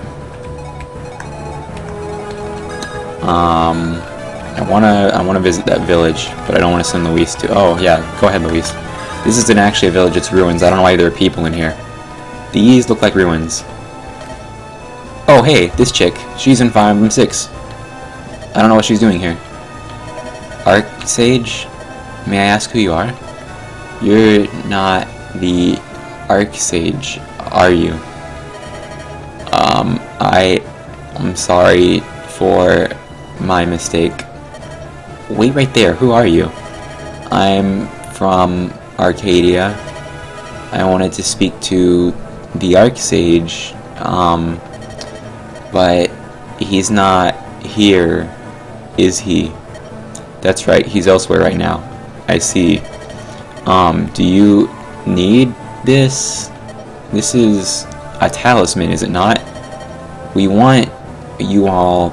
[SPEAKER 1] I wanna visit that village, but I don't want to send Luis to... Oh, yeah, go ahead, Luis. This isn't actually a village, it's ruins. I don't know why there are people in here. These look like ruins. Oh, hey, this chick. She's in Fire Emblem 6. I don't know what she's doing here. Arc Sage? May I ask who you are? You're not the Arc Sage, are you? I'm sorry for my mistake. Wait right there, who are you? I'm from Arcadia. I wanted to speak to the Arc Sage, but he's not here, is he? That's right, he's elsewhere right now. I see. Do you need this? This is a talisman, is it not? We want you all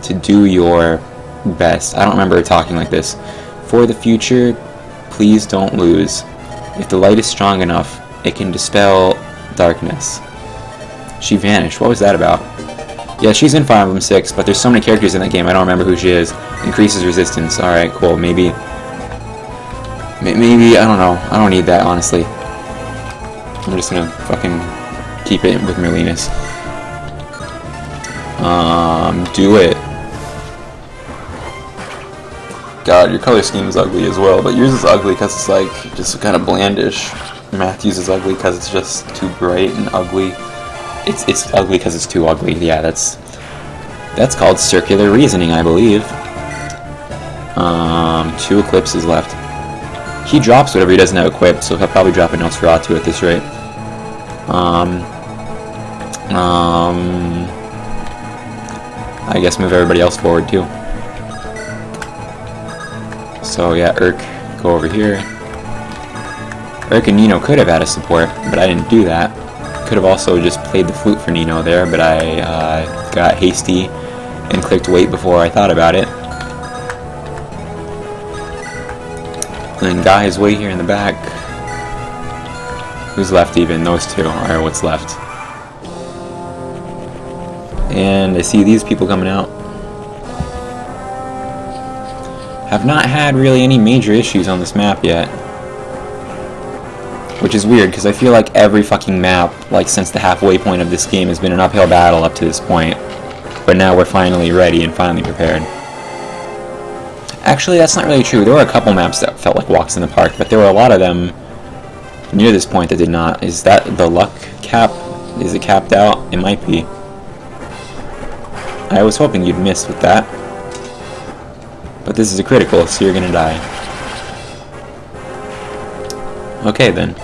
[SPEAKER 1] to do your best. I don't remember talking like this. For the future, please don't lose. If the light is strong enough, it can dispel darkness. She vanished. What was that about? Yeah, she's in Fire Emblem 6, but there's so many characters in that game, I don't remember who she is. Increases resistance. Alright, cool. Maybe, I don't know. I don't need that, honestly. I'm just gonna fucking keep it with Merlinus. Do it. God, your color scheme is ugly as well, but yours is ugly because it's like just kind of blandish. Matthew's is ugly because it's just too bright and ugly. It's ugly because it's too ugly. Yeah, that's called circular reasoning, I believe. 2 eclipses left. He drops whatever he doesn't have equipped, so he'll probably drop a Nosferatu at this rate. I guess move everybody else forward too. So yeah, Urk, go over here. Urk and Nino could have had a support, but I didn't do that. Could have also just played the flute for Nino there, but I got hasty and clicked wait before I thought about it. And Guy is way here in the back. Who's left even? Those two are what's left. And I see these people coming out. Have not had really any major issues on this map yet. Which is weird, because I feel like every fucking map, like since the halfway point of this game, has been an uphill battle up to this point. But now we're finally ready and finally prepared. Actually, that's not really true. There were a couple maps that felt like walks in the park, but there were a lot of them near this point that did not. Is that the luck cap? Is it capped out? It might be. I was hoping you'd miss with that. But this is a critical, so you're gonna die. Okay then.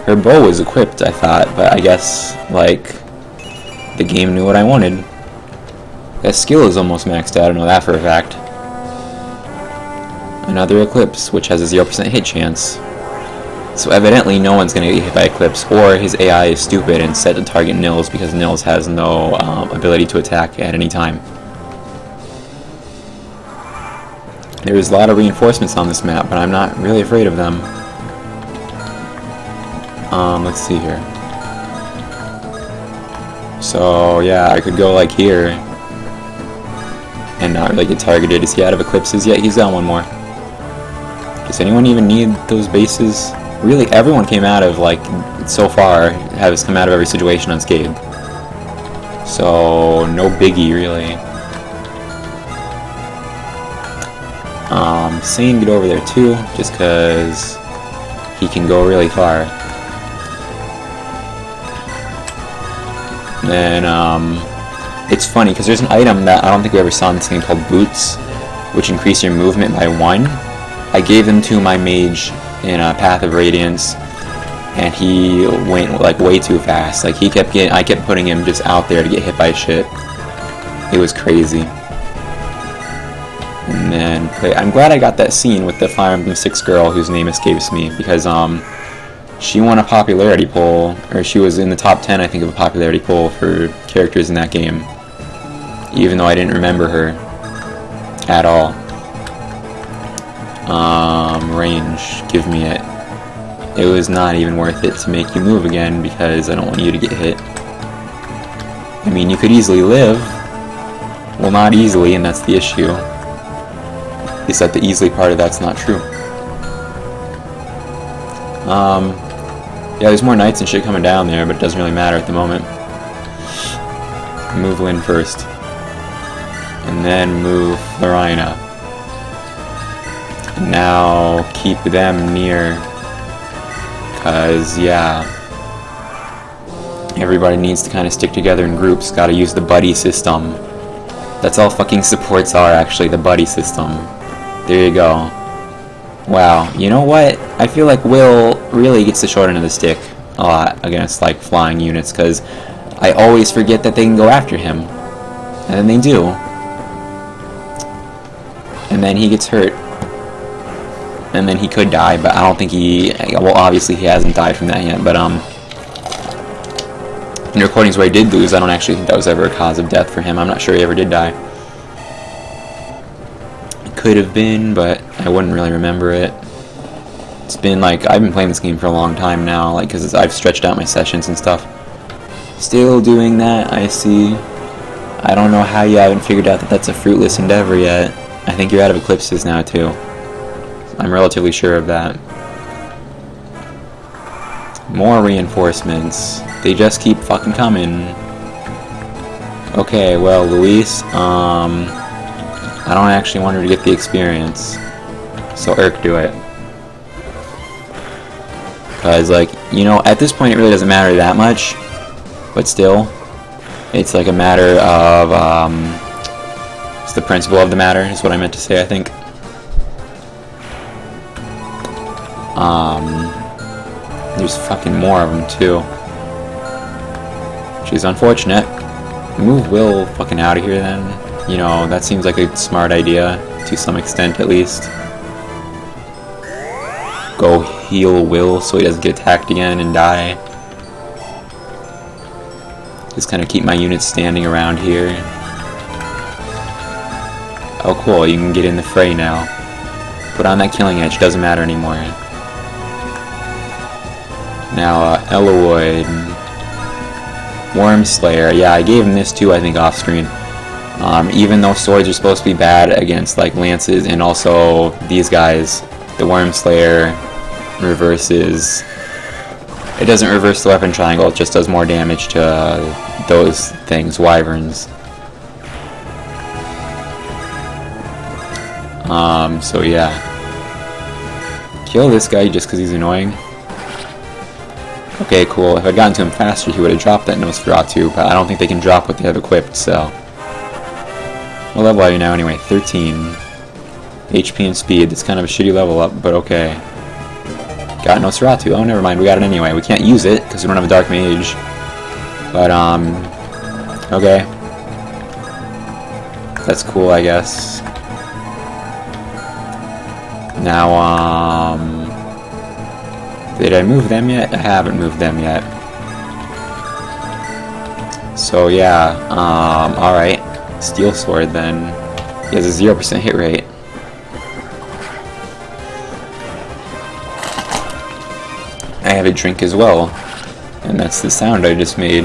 [SPEAKER 1] Her bow was equipped, I thought, but I guess, like, the game knew what I wanted. That skill is almost maxed out, I know that for a fact. Another Eclipse, which has a 0% hit chance. So evidently no one's going to get hit by Eclipse, or his AI is stupid and set to target Nils because Nils has no ability to attack at any time. There's a lot of reinforcements on this map, but I'm not really afraid of them. Let's see here. So yeah, I could go like here and not really get targeted. Is he out of eclipses yet? He's got one more. Does anyone even need those bases? Really, everyone came out of, like, so far, has come out of every situation unscathed. So, no biggie, really. Sane get over there too, just because he can go really far. And then, it's funny, because there's an item that I don't think we ever saw in this game called Boots, which increase your movement by 1. I gave them to my mage in Path of Radiance, and he went like way too fast. Like I kept putting him just out there to get hit by shit. It was crazy. And then I'm glad I got that scene with the Fire Emblem 6 girl whose name escapes me, because she won a popularity poll, or she was in the top 10 I think of a popularity poll for characters in that game, even though I didn't remember her at all. Range, give me it. It was not even worth it to make you move again, because I don't want you to get hit. I mean, you could easily live. Well, not easily, and that's the issue. Is that the easily part of that's not true. Yeah, there's more knights and shit coming down there, but it doesn't really matter at the moment. Move Lynn first. And then move Lorina. Now keep them near, cause yeah, everybody needs to kind of stick together in groups. Gotta use the buddy system. That's all fucking supports are, actually, the buddy system. There you go. Wow, you know what? I feel like Will really gets the short end of the stick a lot against like flying units, cause I always forget that they can go after him, and then they do, and then he gets hurt. And then he could die, but I don't think well, obviously he hasn't died from that yet, but in the recordings where he did lose, I don't actually think that was ever a cause of death for him. I'm not sure he ever did die. It could have been, but I wouldn't really remember it. It's been like, I've been playing this game for a long time now, like, because I've stretched out my sessions and stuff. Still doing that, I see. I don't know how you haven't figured out that that's a fruitless endeavor yet. I think you're out of eclipses now, too. I'm relatively sure of that. More reinforcements. They just keep fucking coming. Okay, well, Luis, I don't actually want her to get the experience. So Urk, do it. Because, like, you know, at this point it really doesn't matter that much. But still, it's like a matter of, it's the principle of the matter, is what I meant to say, I think. There's fucking more of them too, which is unfortunate. Move Will fucking out of here then. You know, that seems like a smart idea, to some extent at least. Go heal Will so he doesn't get attacked again and die. Just kind of keep my units standing around here. Oh cool, you can get in the fray now. Put on that killing edge, doesn't matter anymore. Now, Eloyd, Wormslayer. Yeah, I gave him this too, I think, off screen. Even though swords are supposed to be bad against like lances and also these guys, the Wormslayer reverses. It doesn't reverse the weapon triangle, it just does more damage to those things, wyverns. So yeah. Kill this guy just because he's annoying. Okay, cool. If I'd gotten to him faster, he would have dropped that Nosferatu, but I don't think they can drop what they have equipped, so... What level are you now, anyway? 13. HP and speed. It's kind of a shitty level up, but okay. Got Nosferatu. Oh, never mind. We got it anyway. We can't use it, because we don't have a Dark Mage. But, okay. That's cool, I guess. Now, did I move them yet? I haven't moved them yet. So yeah, alright. Steel Sword then. He has a 0% hit rate. I have a drink as well. And that's the sound I just made.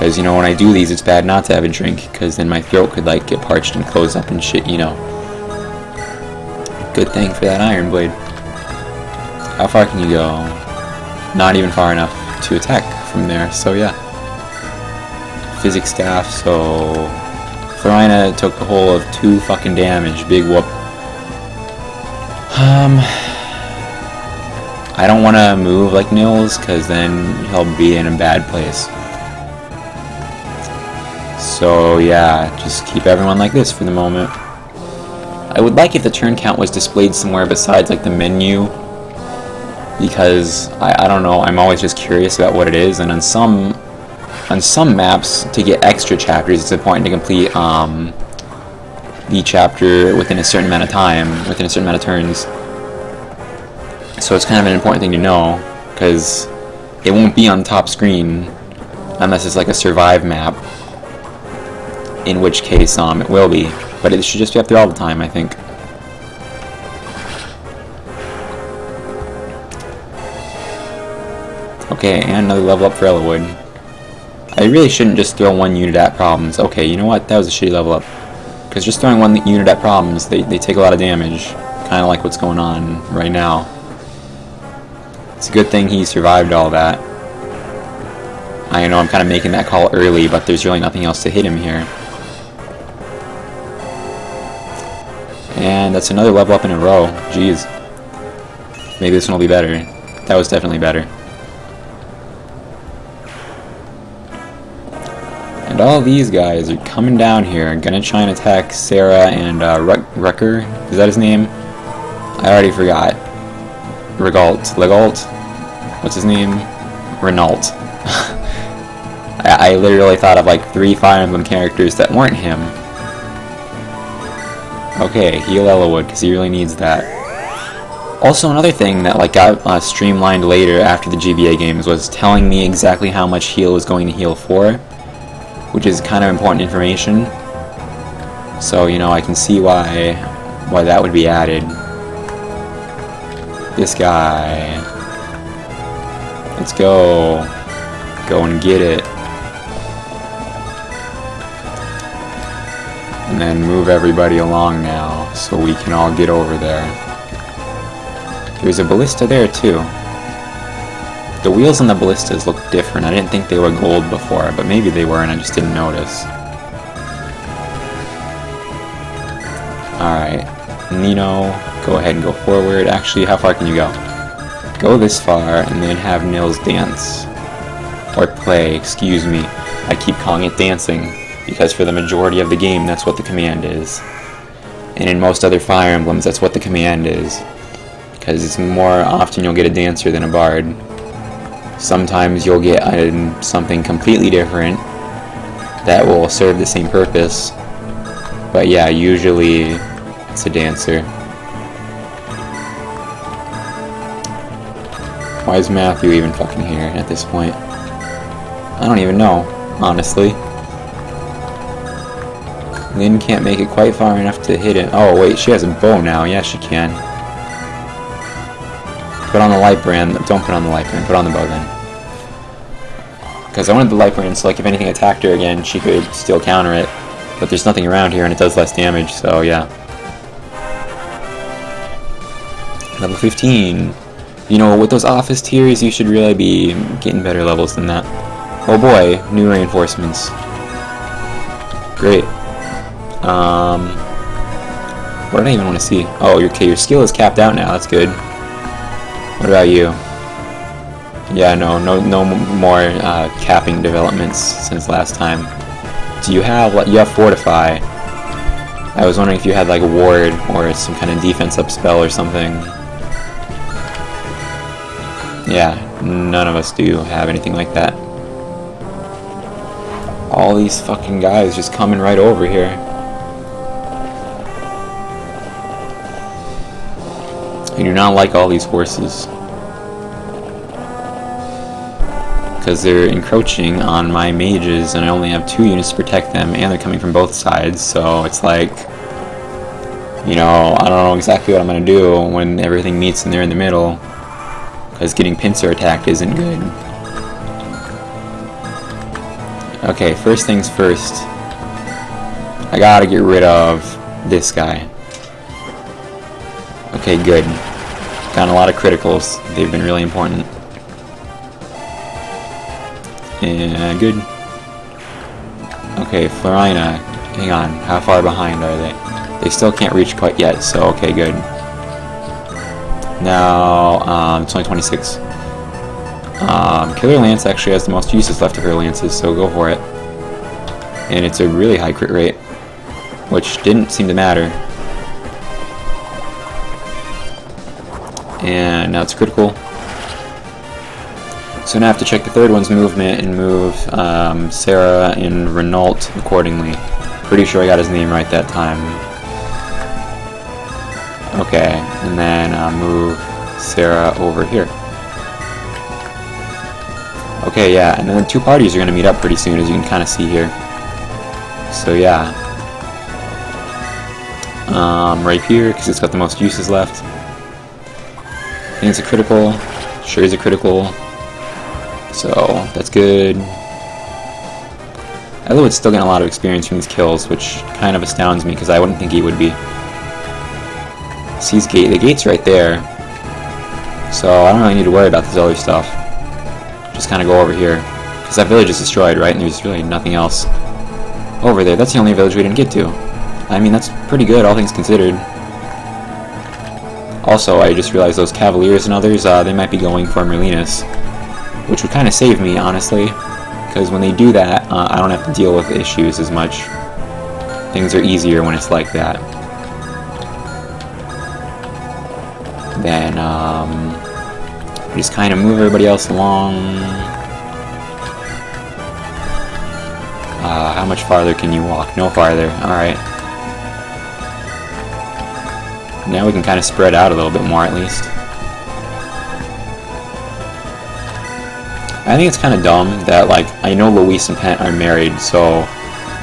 [SPEAKER 1] Because, you know, when I do these, it's bad not to have a drink, because then my throat could, like, get parched and close up and shit, you know. Good thing for that iron blade. How far can you go? Not even far enough to attack from there, so yeah. Physics staff, so... Florina took a whole of 2 fucking damage. Big whoop. I don't want to move like Nils, because then he'll be in a bad place. So yeah, just keep everyone like this for the moment. I would like if the turn count was displayed somewhere besides like the menu, because I don't know, I'm always just curious about what it is, and on some maps to get extra chapters it's important to complete the chapter within a certain amount of time, within a certain amount of turns. So it's kind of an important thing to know, because it won't be on top screen unless it's like a survive map, in which case it will be, but it should just be up there all the time, I think. Okay, and another level up for Ellawood. I really shouldn't just throw 1 unit at problems. Okay, you know what, that was a shitty level up, because just throwing 1 unit at problems, they take a lot of damage, kind of like what's going on right now. It's a good thing he survived all that. I know I'm kind of making that call early, but there's really nothing else to hit him here. And that's another level up in a row. Jeez. Maybe this one will be better. That was definitely better. And all these guys are coming down here, gonna try and attack Sarah and Rucker. Is that his name? I already forgot. Legault? What's his name? Renault. I literally thought of like 3 Fire Emblem characters that weren't him. Okay, heal Ellawood, because he really needs that. Also, another thing that like got streamlined later after the GBA games was telling me exactly how much heal was going to heal for, which is kind of important information. So, you know, I can see why that would be added. This guy. Let's go. Go and get it. And then move everybody along now, so we can all get over there. There's a ballista there too. The wheels on the ballistas look different. I didn't think they were gold before, but maybe they were and I just didn't notice. Alright, Nino, go ahead and go forward. Actually, how far can you go? Go this far and then have Nils dance. Or play, excuse me. I keep calling it dancing, because for the majority of the game that's what the command is. And in most other Fire Emblems that's what the command is. Because it's more often you'll get a dancer than a bard. Sometimes you'll get something completely different that will serve the same purpose. But yeah, usually it's a dancer. Why is Matthew even fucking here at this point? I don't even know, honestly. Lynn can't make it quite far enough to hit it. Oh wait, she has a bow now. Yeah, she can. Put on the light brand. Don't put on the light brand. Put on the bow then. Because I wanted the light brand so like if anything attacked her again, she could still counter it. But there's nothing around here and it does less damage, so yeah. Level 15. You know, with those office tiers, you should really be getting better levels than that. Oh boy, new reinforcements. Great. What did I even want to see? Oh, okay, your skill is capped out now. That's good. What about you? Yeah, no more capping developments since last time. Do you have Fortify? I was wondering if you had like a ward or some kind of defense up spell or something. Yeah, none of us do have anything like that. All these fucking guys just coming right over here. I do not like all these horses. Because they're encroaching on my mages and I only have 2 units to protect them and they're coming from both sides, so it's like, you know, I don't know exactly what I'm going to do when everything meets and they're in the middle. Because getting pincer attacked isn't good. Okay, first things first. I gotta get rid of this guy. Okay, good. Got a lot of criticals. They've been really important. And good. Okay, Florina. Hang on. How far behind are they? They still can't reach quite yet, so okay, good. Now, it's only 26. Killer Lance actually has the most uses left of her lances, so go for it. And it's a really high crit rate, which didn't seem to matter. And now it's critical. So now I have to check the third one's movement and move Sarah and Renault accordingly. Pretty sure I got his name right that time. Okay, and then move Sarah over here. Okay, yeah, and then the two parties are going to meet up pretty soon, as you can kind of see here. So yeah. Right here, because it's got the most uses left. I think it's a critical. Sure is a critical. So, that's good. Elowood's still getting a lot of experience from these kills, which kind of astounds me, because I wouldn't think he would be. See, the gate's right there. So, I don't really need to worry about this other stuff. Just kind of go over here. Because that village is destroyed, right? And there's really nothing else over there. That's the only village we didn't get to. I mean, that's pretty good, all things considered. Also, I just realized those Cavaliers and others, they might be going for Merlinus. Which would kind of save me, honestly. Because when they do that, I don't have to deal with issues as much. Things are easier when it's like that. Then, we just kind of move everybody else along. How much farther can you walk? No farther. Alright. Now we can kind of spread out a little bit more, at least. I think it's kind of dumb that, like, I know Luis and Pent are married, so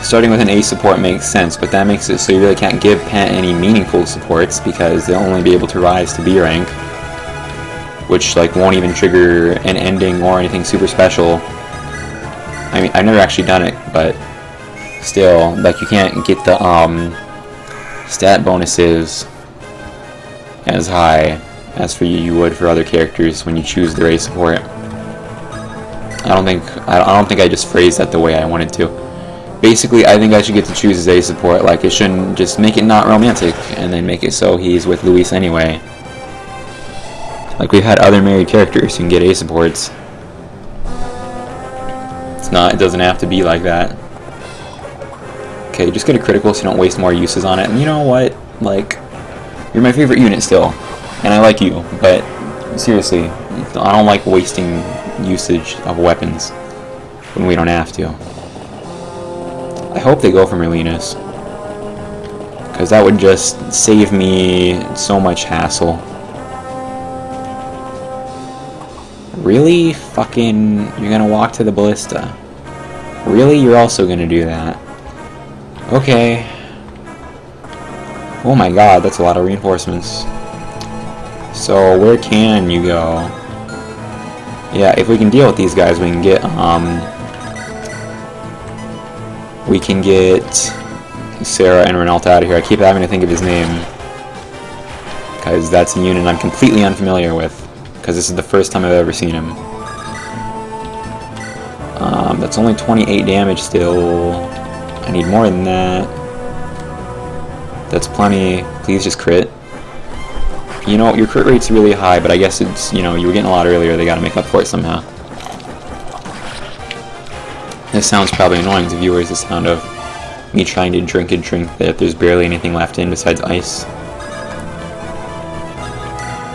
[SPEAKER 1] starting with an A support makes sense, but that makes it so you really can't give Pent any meaningful supports because they'll only be able to rise to B rank, which, like, won't even trigger an ending or anything super special. I mean, I've never actually done it, but still, like, you can't get the stat bonuses as high as for you would for other characters when you choose their A support. I don't think I just phrased that the way I wanted to. Basically, I think I should get to choose his A support. Like, it shouldn't just make it not romantic and then make it so he's with Luis anyway. Like, we've had other married characters who can get A supports. It doesn't have to be like that. Okay, just get a critical so you don't waste more uses on it. And you know what? Like, you're my favorite unit still. And I like you, but seriously, I don't like wasting usage of weapons when we don't have to. I hope they go for Merlinus, because that would just save me so much hassle. Really? Fucking, you're gonna walk to the ballista? Really? You're also gonna do that? Okay. Oh my god, that's a lot of reinforcements. So, where can you go? Yeah, if we can deal with these guys, we can get Sarah and Renault out of here. I keep having to think of his name, because that's a unit I'm completely unfamiliar with, because this is the first time I've ever seen him. That's only 28 damage still. I need more than that. That's plenty. Please just crit. You know, your crit rate's really high, but I guess it's, you know, you were getting a lot earlier. They gotta make up for it somehow. This sounds probably annoying to viewers, the sound of me trying to drink and drink that there's barely anything left in besides ice.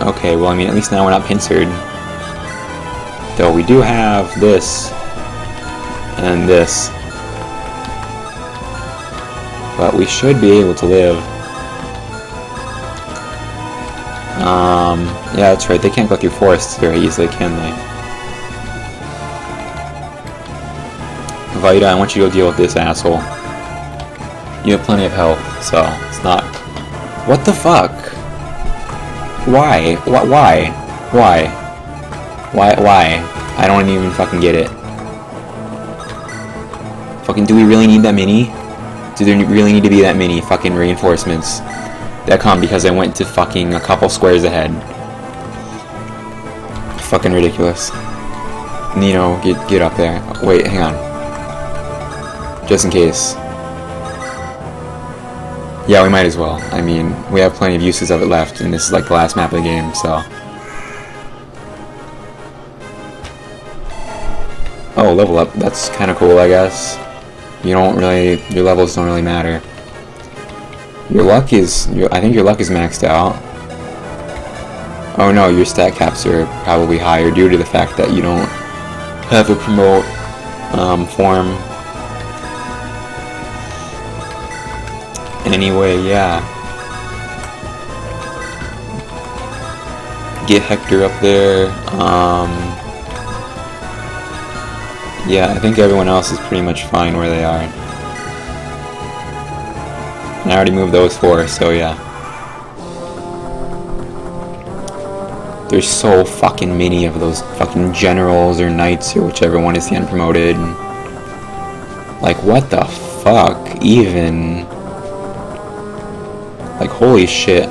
[SPEAKER 1] Okay, well, I mean, at least now we're not pincered. Though we do have this and this. But we should be able to live. Yeah, that's right, they can't go through forests very easily, can they? Vita, I want you to go deal with this asshole. You have plenty of health, so it's not... What the fuck? Why? Why? Why? Why? I don't even fucking get it. Fucking, do we really need that many? Do there really need to be that many fucking reinforcements that come because I went to fucking a couple squares ahead? Fucking ridiculous. Nino, get up there. Wait, hang on. Just in case. Yeah, we might as well. I mean, we have plenty of uses of it left, and this is like the last map of the game, so. Oh, level up. That's kind of cool, I guess. You don't really, your levels don't really matter. Your luck is, I think your luck is maxed out. Oh no, your stat caps are probably higher due to the fact that you don't have a promote form. Anyway, yeah. Get Hector up there. Yeah, I think everyone else is pretty much fine where they are. And I already moved those 4, so yeah. There's so fucking many of those fucking generals or knights or whichever one is the unpromoted. Like, what the fuck, even? Like, holy shit.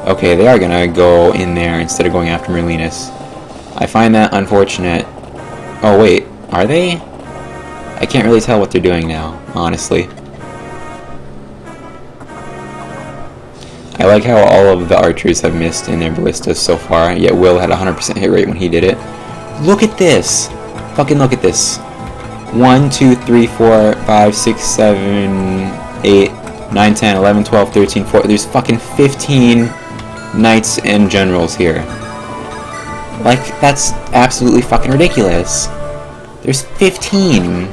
[SPEAKER 1] Okay, they are gonna go in there instead of going after Merlinus. I find that unfortunate. Oh wait, are they? I can't really tell what they're doing now, honestly. I like how all of the archers have missed in their ballistas so far, yet Will had a 100% hit rate when he did it. Look at this! Fucking look at this. 1, 2, 3, 4, 5, 6, 7, 8, 9, 10, 11, 12, 13, 14. There's fucking 15 knights and generals here. Like, that's absolutely fucking ridiculous. There's 15.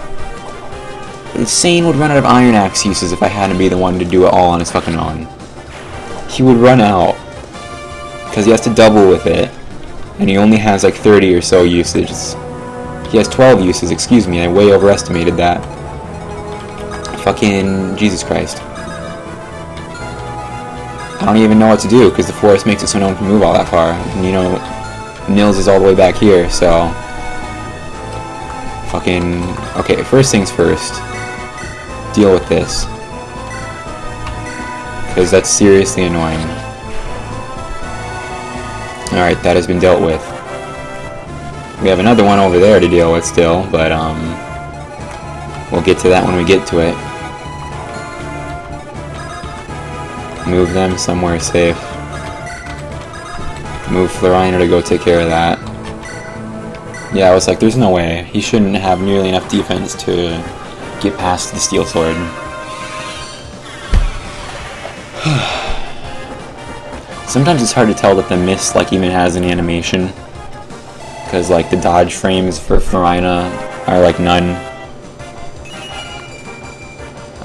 [SPEAKER 1] Insane would run out of Iron Axe uses if I hadn't be the one to do it all on his fucking own. He would run out. Because he has to double with it. And he only has like 30 or so uses. He has 12 uses, excuse me, I way overestimated that. Fucking Jesus Christ. I don't even know what to do, because the forest makes it so no one can move all that far. And, you know, Nils is all the way back here, so... Fucking... Okay, first things first. Deal with this. Because that's seriously annoying. Alright, that has been dealt with. We have another one over there to deal with still, but we'll get to that when we get to it. Move them somewhere safe. Move Florina to go take care of that. Yeah, I was like, there's no way. He shouldn't have nearly enough defense to get past the steel sword. Sometimes it's hard to tell that the mist like even has an animation. Because like the dodge frames for Florina are like none.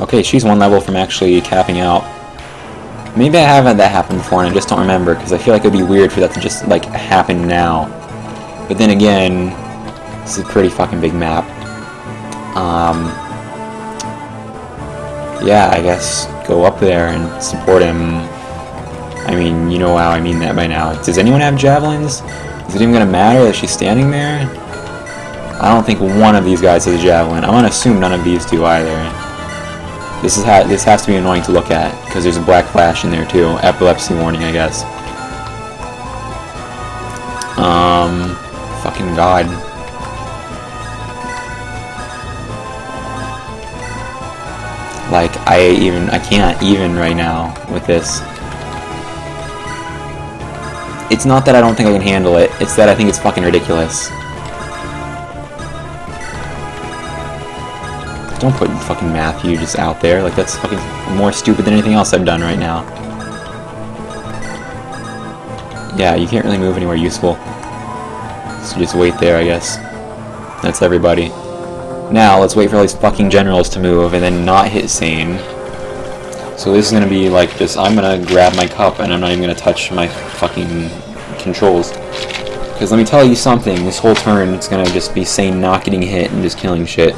[SPEAKER 1] Okay, she's 1 level from actually capping out. Maybe I have had that happen before and I just don't remember, because I feel like it would be weird for that to just like happen now. But then again, this is a pretty fucking big map. Yeah, I guess go up there and support him. I mean, you know how I mean that by now. Does anyone have javelins? Is it even gonna matter that she's standing there? I don't think one of these guys has a javelin. I'm gonna assume none of these do either. This has to be annoying to look at, because there's a black flash in there too. Epilepsy warning, I guess. Fucking God. Like, I can't even right now with this. It's not that I don't think I can handle it, it's that I think it's fucking ridiculous. Don't put fucking Matthew just out there, like that's fucking more stupid than anything else I've done right now. Yeah, you can't really move anywhere useful. So just wait there, I guess. That's everybody. Now, let's wait for all these fucking generals to move and then not hit Sane. So this is gonna be like just, I'm gonna grab my cup and I'm not even gonna touch my fucking controls. Because let me tell you something, this whole turn it's gonna just be Sane not getting hit and just killing shit.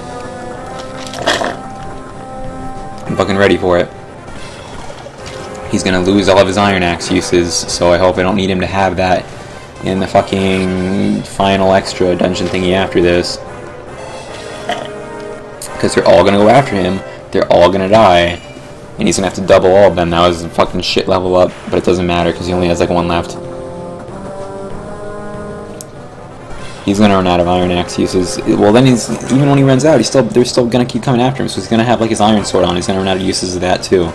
[SPEAKER 1] I'm fucking ready for it. He's gonna lose all of his Iron Axe uses, so I hope I don't need him to have that in the fucking final extra dungeon thingy after this. because they're all gonna go after him. They're all gonna die, and he's gonna have to double all of them. That was a fucking shit level up, but it doesn't matter because he only has like one left. He's gonna run out of Iron Axe uses. Well, then even when he runs out, they're still gonna keep coming after him. So he's gonna have like his Iron Sword on. He's gonna run out of uses of that too.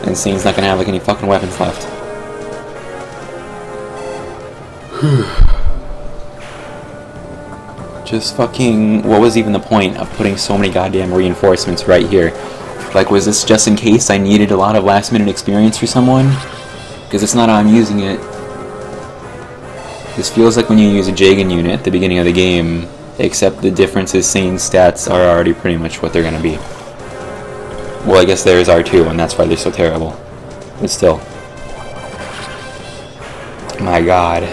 [SPEAKER 1] And Sane's not gonna have like any fucking weapons left. Just fucking. What was even the point of putting so many goddamn reinforcements right here? Like, was this just in case I needed a lot of last-minute experience for someone? Because it's not how I'm using it. This feels like when you use a Jagan unit at the beginning of the game, except the difference is Sane's stats are already pretty much what they're going to be. Well, I guess theirs are too, and that's why they're so terrible. But still. My god.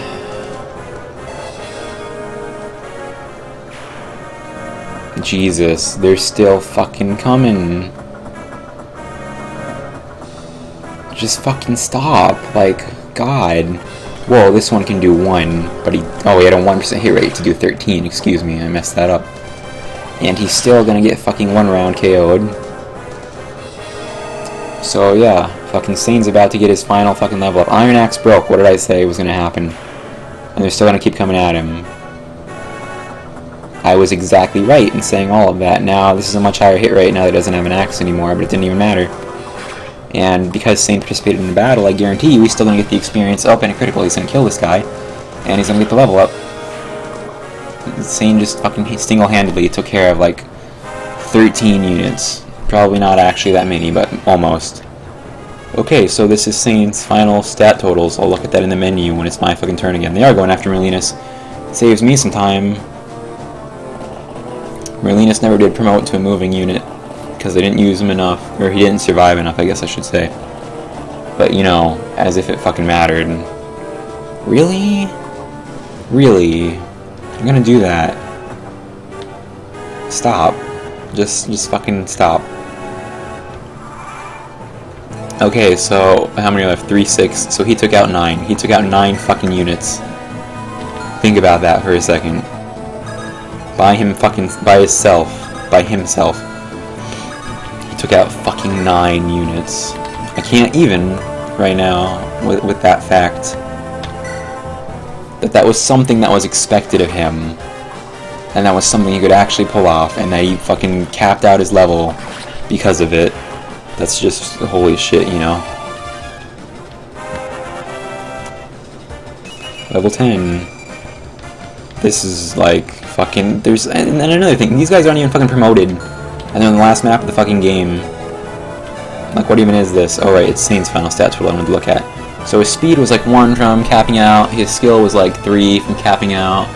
[SPEAKER 1] Jesus, they're still fucking coming. Just fucking stop. Like, God. Whoa, this one can do 1, but he had a 1% hit rate to do 13, excuse me, I messed that up. And he's still gonna get fucking 1 round KO'd. So yeah, fucking Sane's about to get his final fucking level up. Iron Axe broke, what did I say was gonna happen? And they're still gonna keep coming at him. I was exactly right in saying all of that. Now, this is a much higher hit rate now that he doesn't have an axe anymore, but it didn't even matter. And because Sane participated in the battle, I guarantee you he's still going to get the experience up and a critical. He's going to kill this guy, and he's going to get the level up. Sane just fucking single-handedly took care of like 13 units. Probably not actually that many, but almost. Okay, so this is Sane's final stat totals. I'll look at that in the menu when it's my fucking turn again. They are going after Merlinus. It saves me some time. Merlinus never did promote to a moving unit, because they didn't use him enough, or he didn't survive enough, I guess I should say. But, you know, as if it fucking mattered. Really? Really? I'm gonna do that. Stop. Just fucking stop. Okay, so, how many left? 3, 6, so he took out 9. He took out 9 fucking units. Think about that for a second. By himself. Took out fucking 9 units. I can't even right now with that fact that was something that was expected of him, and that was something he could actually pull off, and that he fucking capped out his level because of it. That's just holy shit, you know. Level 10. This is like fucking. There's and another thing. These guys aren't even fucking promoted. And then the last map of the fucking game. Like, what even is this? Oh, right, it's Sane's final stats what I wanted to look at. So his speed was like 1 from capping out. His skill was like 3 from capping out.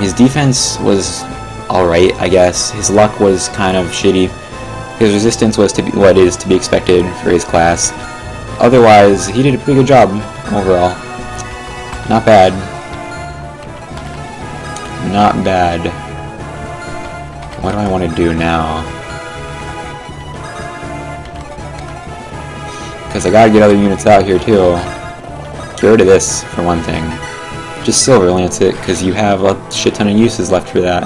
[SPEAKER 1] His defense was alright, I guess. His luck was kind of shitty. His resistance was what is to be expected for his class. Otherwise, he did a pretty good job overall. Not bad. Not bad. What do I want to do now? Because I gotta get other units out here too. Get rid of this, for one thing. Just Silver Lance it, because you have a shit ton of uses left for that.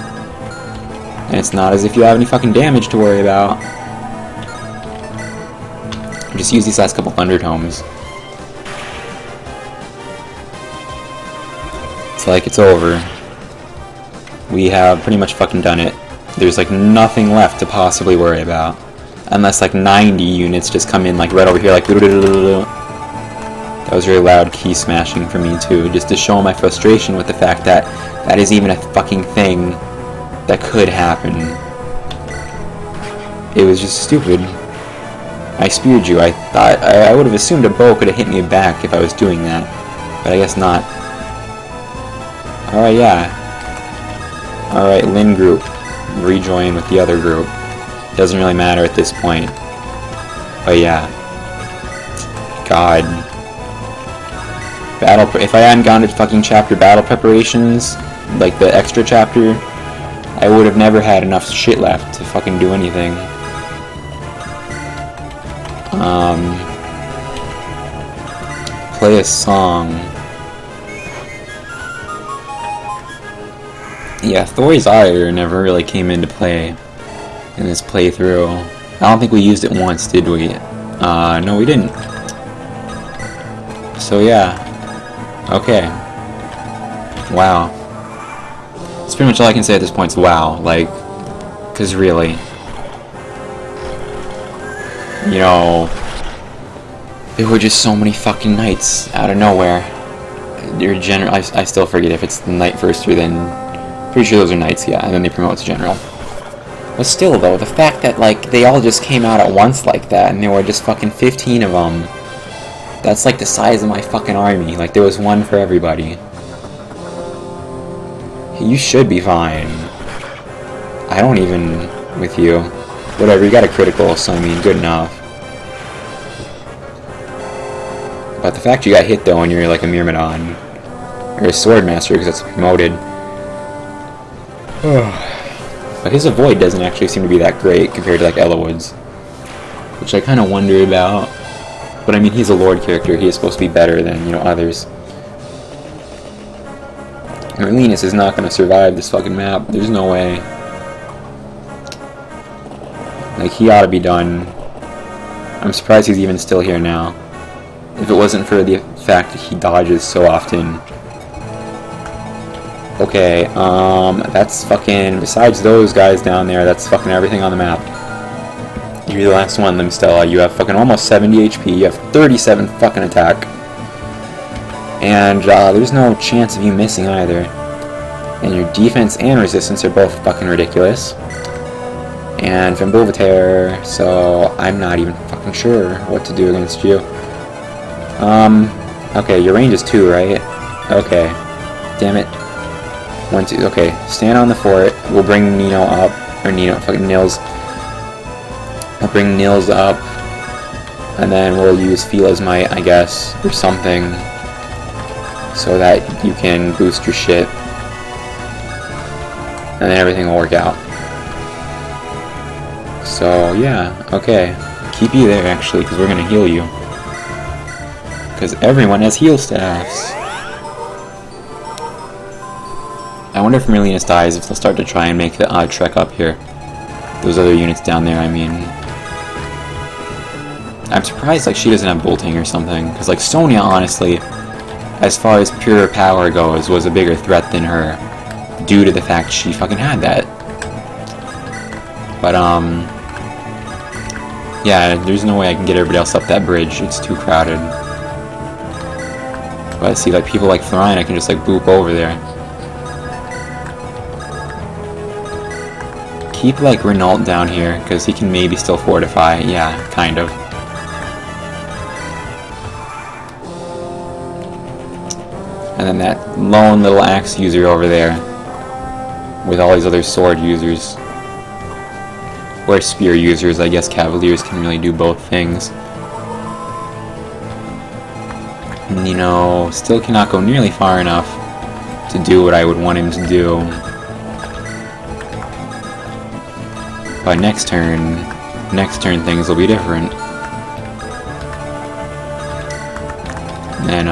[SPEAKER 1] And it's not as if you have any fucking damage to worry about. Just use these last couple Thunder Tomes. It's like it's over. We have pretty much fucking done it. There's like nothing left to possibly worry about. Unless like 90 units just come in like right over here like that was really loud key smashing for me too, just to show my frustration with the fact that that is even a fucking thing that could happen. It was just stupid. I speared you. I thought I would have assumed a bow could have hit me back if I was doing that, but I guess not. Alright, yeah. Alright, Lin group. Rejoin with the other group. Doesn't really matter at this point. But yeah. God. If I hadn't gone to fucking chapter battle preparations, like the extra chapter, I would have never had enough shit left to fucking do anything. Play a song. Yeah, Thor's Ire never really came into play. in this playthrough. I don't think we used it once, did we? No, we didn't. So yeah. Okay. Wow. That's pretty much all I can say at this point is wow. Like, because really, you know, there were just so many fucking knights out of nowhere. Your general, I still forget if it's the knight first or then, pretty sure those are knights, yeah, and then they promote to general. But still though, the fact that like they all just came out at once like that and there were just fucking 15 of them, that's like the size of my fucking army. Like there was one for everybody. You should be fine. I don't even with you. Whatever, you got a critical, so I mean, good enough. But the fact you got hit though and you're like a Myrmidon, or a Swordmaster because that's promoted. But his avoid doesn't actually seem to be that great compared to like Elowood's, which I kind of wonder about. But I mean, he's a Lord character, he is supposed to be better than, you know, others. Linus is not going to survive this fucking map, there's no way. Like, he ought to be done. I'm surprised he's even still here now. If it wasn't for the fact that he dodges so often. Okay, that's fucking, besides those guys down there, that's fucking everything on the map. You're the last one, Limstella. You have fucking almost 70 HP, you have 37 fucking attack. And, there's no chance of you missing either. And your defense and resistance are both fucking ridiculous. And Vimbovater, so I'm not even fucking sure what to do against you. Okay, your range is 2, right? Okay. Damn it. 1, 2, okay. Stand on the fort. We'll bring Nino up. Or Nino, fucking Nils. I'll bring Nils up. And then we'll use Fila's Might, I guess, or something. So that you can boost your shit. And then everything will work out. So, yeah, okay. Keep you there, actually, because we're going to heal you. Because everyone has heal staffs. I wonder if Merlinus dies, if they'll start to try and make the odd trek up here. Those other units down there, I mean. I'm surprised, like, she doesn't have bolting or something. Because, like, Sonya, honestly, as far as pure power goes, was a bigger threat than her. Due to the fact she fucking had that. But, yeah, there's no way I can get everybody else up that bridge. It's too crowded. But see, like, people like Thorine, I can just, like, boop over there. Keep, like, Renault down here, because he can maybe still fortify. Yeah, kind of. And then that lone little axe user over there. With all these other sword users. Or spear users, I guess Cavaliers can really do both things. And, you know, still cannot go nearly far enough to do what I would want him to do. But next turn things will be different. And,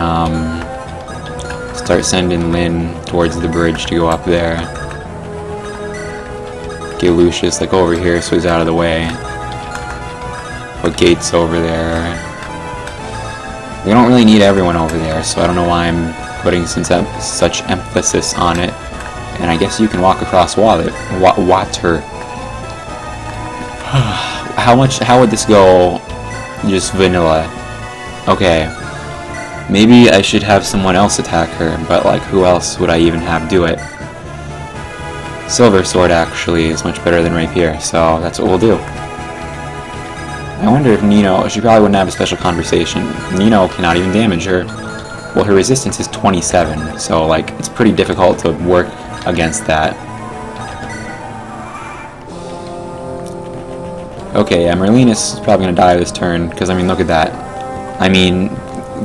[SPEAKER 1] start sending Lyn towards the bridge to go up there. Get Lucius, like, over here so he's out of the way. Put Gates over there. We don't really need everyone over there, so I don't know why I'm putting such emphasis on it. And I guess you can walk across water. How would this go just vanilla? Okay. Maybe I should have someone else attack her, but like who else would I even have do it? Silver Sword actually is much better than Rapier, so that's what we'll do. I wonder if Nino, she probably wouldn't have a special conversation. Nino cannot even damage her. Well, her resistance is 27, so like it's pretty difficult to work against that. Okay, Merlinus is probably going to die this turn, because I mean, look at that. I mean,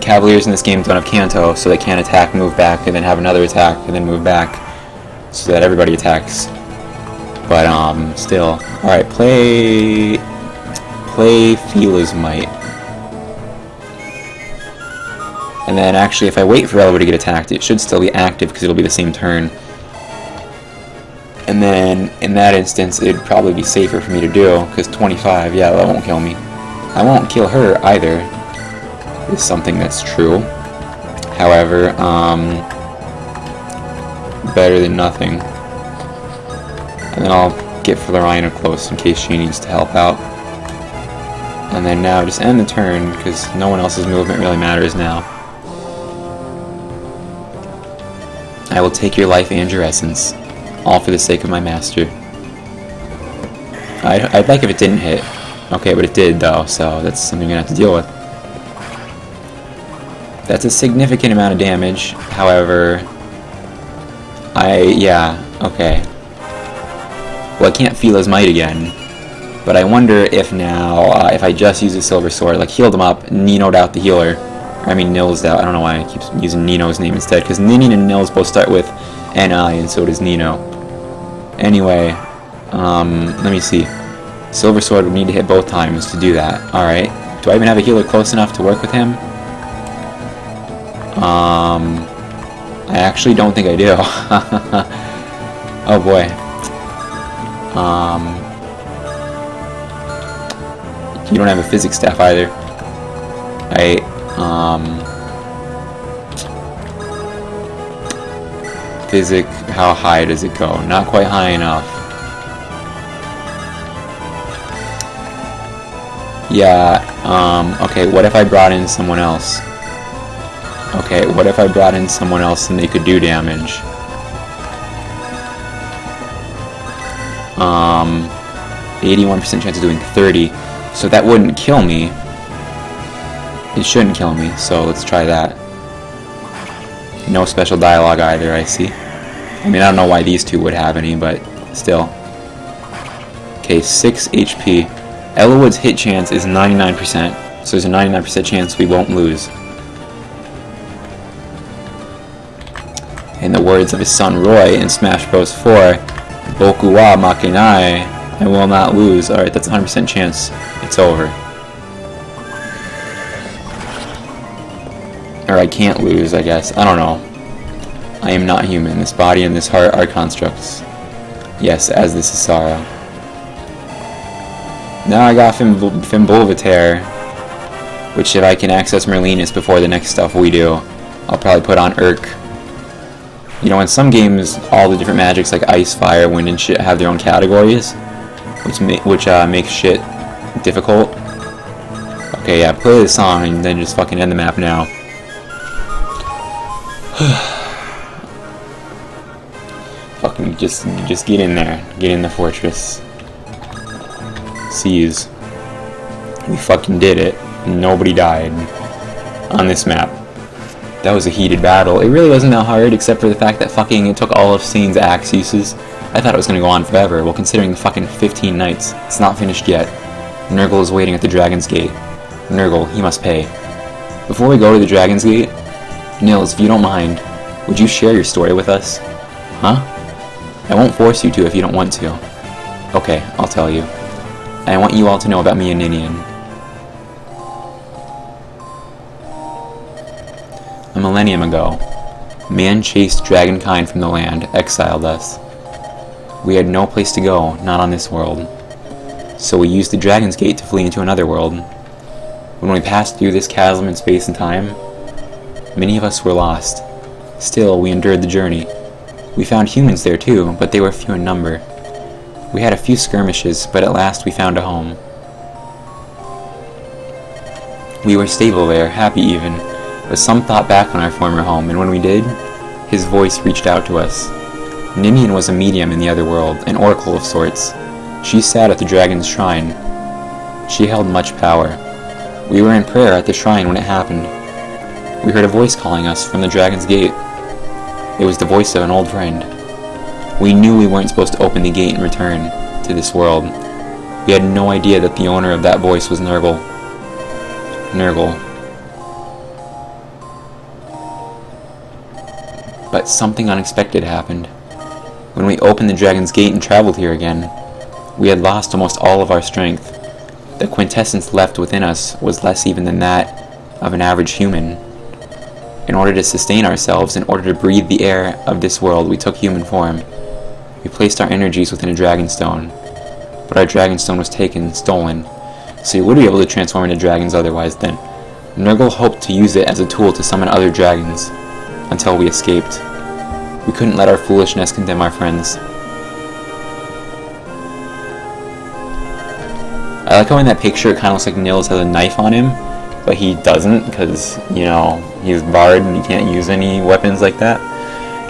[SPEAKER 1] Cavaliers in this game don't have Canto, so they can't attack, move back, and then have another attack, and then move back. So that everybody attacks. But, still. Alright, play Fila's Might. And then, actually, if I wait for Elwood to get attacked, it should still be active, because it'll be the same turn. And then, in that instance, it'd probably be safer for me to do, because 25, yeah, that won't kill me. I won't kill her, either, is something that's true. However, better than nothing. And then I'll get Florina close in case she needs to help out. And then now, just end the turn, because no one else's movement really matters now. I will take your life and your essence, all for the sake of my master. I'd like if it didn't hit. Okay, but it did, though, so that's something you're going to have to deal with. That's a significant amount of damage, however... yeah, okay. Well, I can't feel his might again, but I wonder if now, if I just use a silver sword, like healed him up, Nino'd out the healer, I mean Nil's out, I don't know why I keep using Nino's name instead, because Ninian and Nils both start with N-I, and so does Nino. Anyway, let me see. Silver sword would need to hit both times to do that. Alright. Do I even have a healer close enough to work with him? I actually don't think I do. Oh boy. You don't have a physics staff either. Physic, how high does it go? Not quite high enough. Yeah, okay, what if I brought in someone else? Okay, what if I brought in someone else and they could do damage? 81% chance of doing 30, so that wouldn't kill me. It shouldn't kill me, so let's try that. No special dialogue either, I see. I mean, I don't know why these two would have any, but still. Okay, 6 HP. Ellawood's hit chance is 99%, so there's a 99% chance we won't lose. In the words of his son Roy in Smash Bros. 4, Boku wa makenai, I will not lose. Alright, that's a 100% chance it's over. Or I can't lose, I guess. I don't know. I am not human. This body and this heart are constructs. Yes, as this is sorrow. Now I got Fimbulvitaire, which if I can access Merlinus before the next stuff we do, I'll probably put on Urk. You know, in some games, all the different magics like Ice, Fire, Wind, and shit have their own categories, which makes shit difficult. Okay, yeah, play the song and then just fucking end the map now. Fucking just get in there. Get in the fortress. Seize. We fucking did it. Nobody died on this map. That was a heated battle. It really wasn't that hard, except for the fact that fucking it took all of Sane's axe uses. I thought it was gonna go on forever. Well, considering the fucking 15 nights, it's not finished yet. Nurgle is waiting at the Dragon's Gate. Nurgle, he must pay. Before we go to the Dragon's Gate, Nils, if you don't mind, would you share your story with us? Huh? I won't force you to if you don't want to. Okay, I'll tell you. I want you all to know about me and Ninian. A millennium ago, man chased dragonkind from the land, exiled us. We had no place to go, not on this world. So we used the Dragon's Gate to flee into another world. When we passed through this chasm in space and time, many of us were lost. Still, we endured the journey. We found humans there too, but they were few in number. We had a few skirmishes, but at last we found a home. We were stable there, happy even, but some thought back on our former home, and when we did, his voice reached out to us. Ninian was a medium in the other world, an oracle of sorts. She sat at the dragon's shrine. She held much power. We were in prayer at the shrine when it happened. We heard a voice calling us from the Dragon's Gate. It was the voice of an old friend. We knew we weren't supposed to open the gate and return to this world. We had no idea that the owner of that voice was Nurgle. Nurgle. But something unexpected happened. When we opened the Dragon's Gate and traveled here again, we had lost almost all of our strength. The quintessence left within us was less even than that of an average human. In order to sustain ourselves, in order to breathe the air of this world, we took human form. We placed our energies within a dragonstone, but our dragonstone was taken, stolen, so we would be able to transform into dragons otherwise then. Nurgle hoped to use it as a tool to summon other dragons, until we escaped. We couldn't let our foolishness condemn our friends. I like how in that picture it kind of looks like Nils has a knife on him, but he doesn't because, you know, he's bard and he can't use any weapons like that.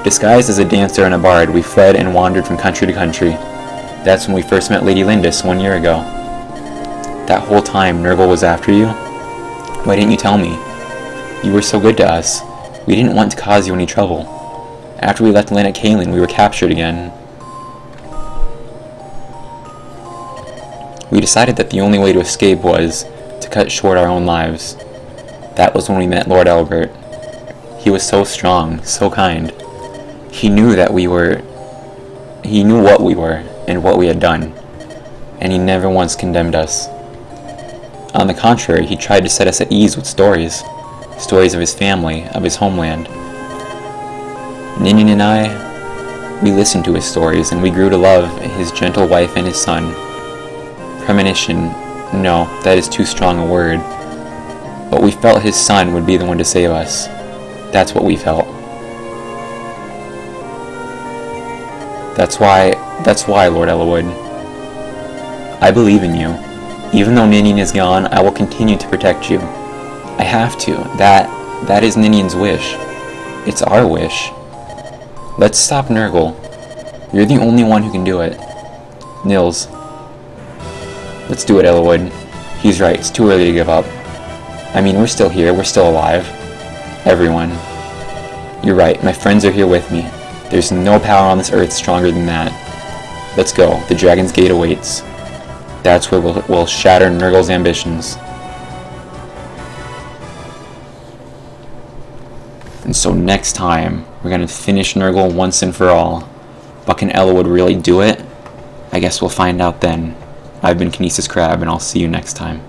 [SPEAKER 1] Disguised as a dancer and a bard, we fled and wandered from country to country. That's when we first met Lady Lindis 1 year ago. That whole time Nurgle was after you? Why didn't you tell me? You were so good to us. We didn't want to cause you any trouble. After we left Lannet Kaelin, we were captured again. We decided that the only way to escape was to cut short our own lives. That was when we met Lord Albert. He was so strong, so kind. He knew what we were and what we had done, and he never once condemned us. On the contrary, he tried to set us at ease with stories of his family, of his homeland. Ninian and I, we listened to his stories, and we grew to love his gentle wife and his son. Premonition, no, that is too strong a word, but we felt his son would be the one to save us. That's what we felt. That's why, Lord Elowood. I believe in you. Even though Ninian is gone, I will continue to protect you. I have to. That is Ninian's wish. It's our wish. Let's stop Nurgle. You're the only one who can do it. Nils. Let's do it, Elowood. He's right, it's too early to give up. I mean, we're still here, we're still alive. Everyone. You're right, my friends are here with me. There's no power on this earth stronger than that. Let's go, the Dragon's Gate awaits. That's where we'll shatter Nurgle's ambitions. And so next time, we're gonna finish Nurgle once and for all. But can Elowood really do it? I guess we'll find out then. I've been Kinesis Crab, and I'll see you next time.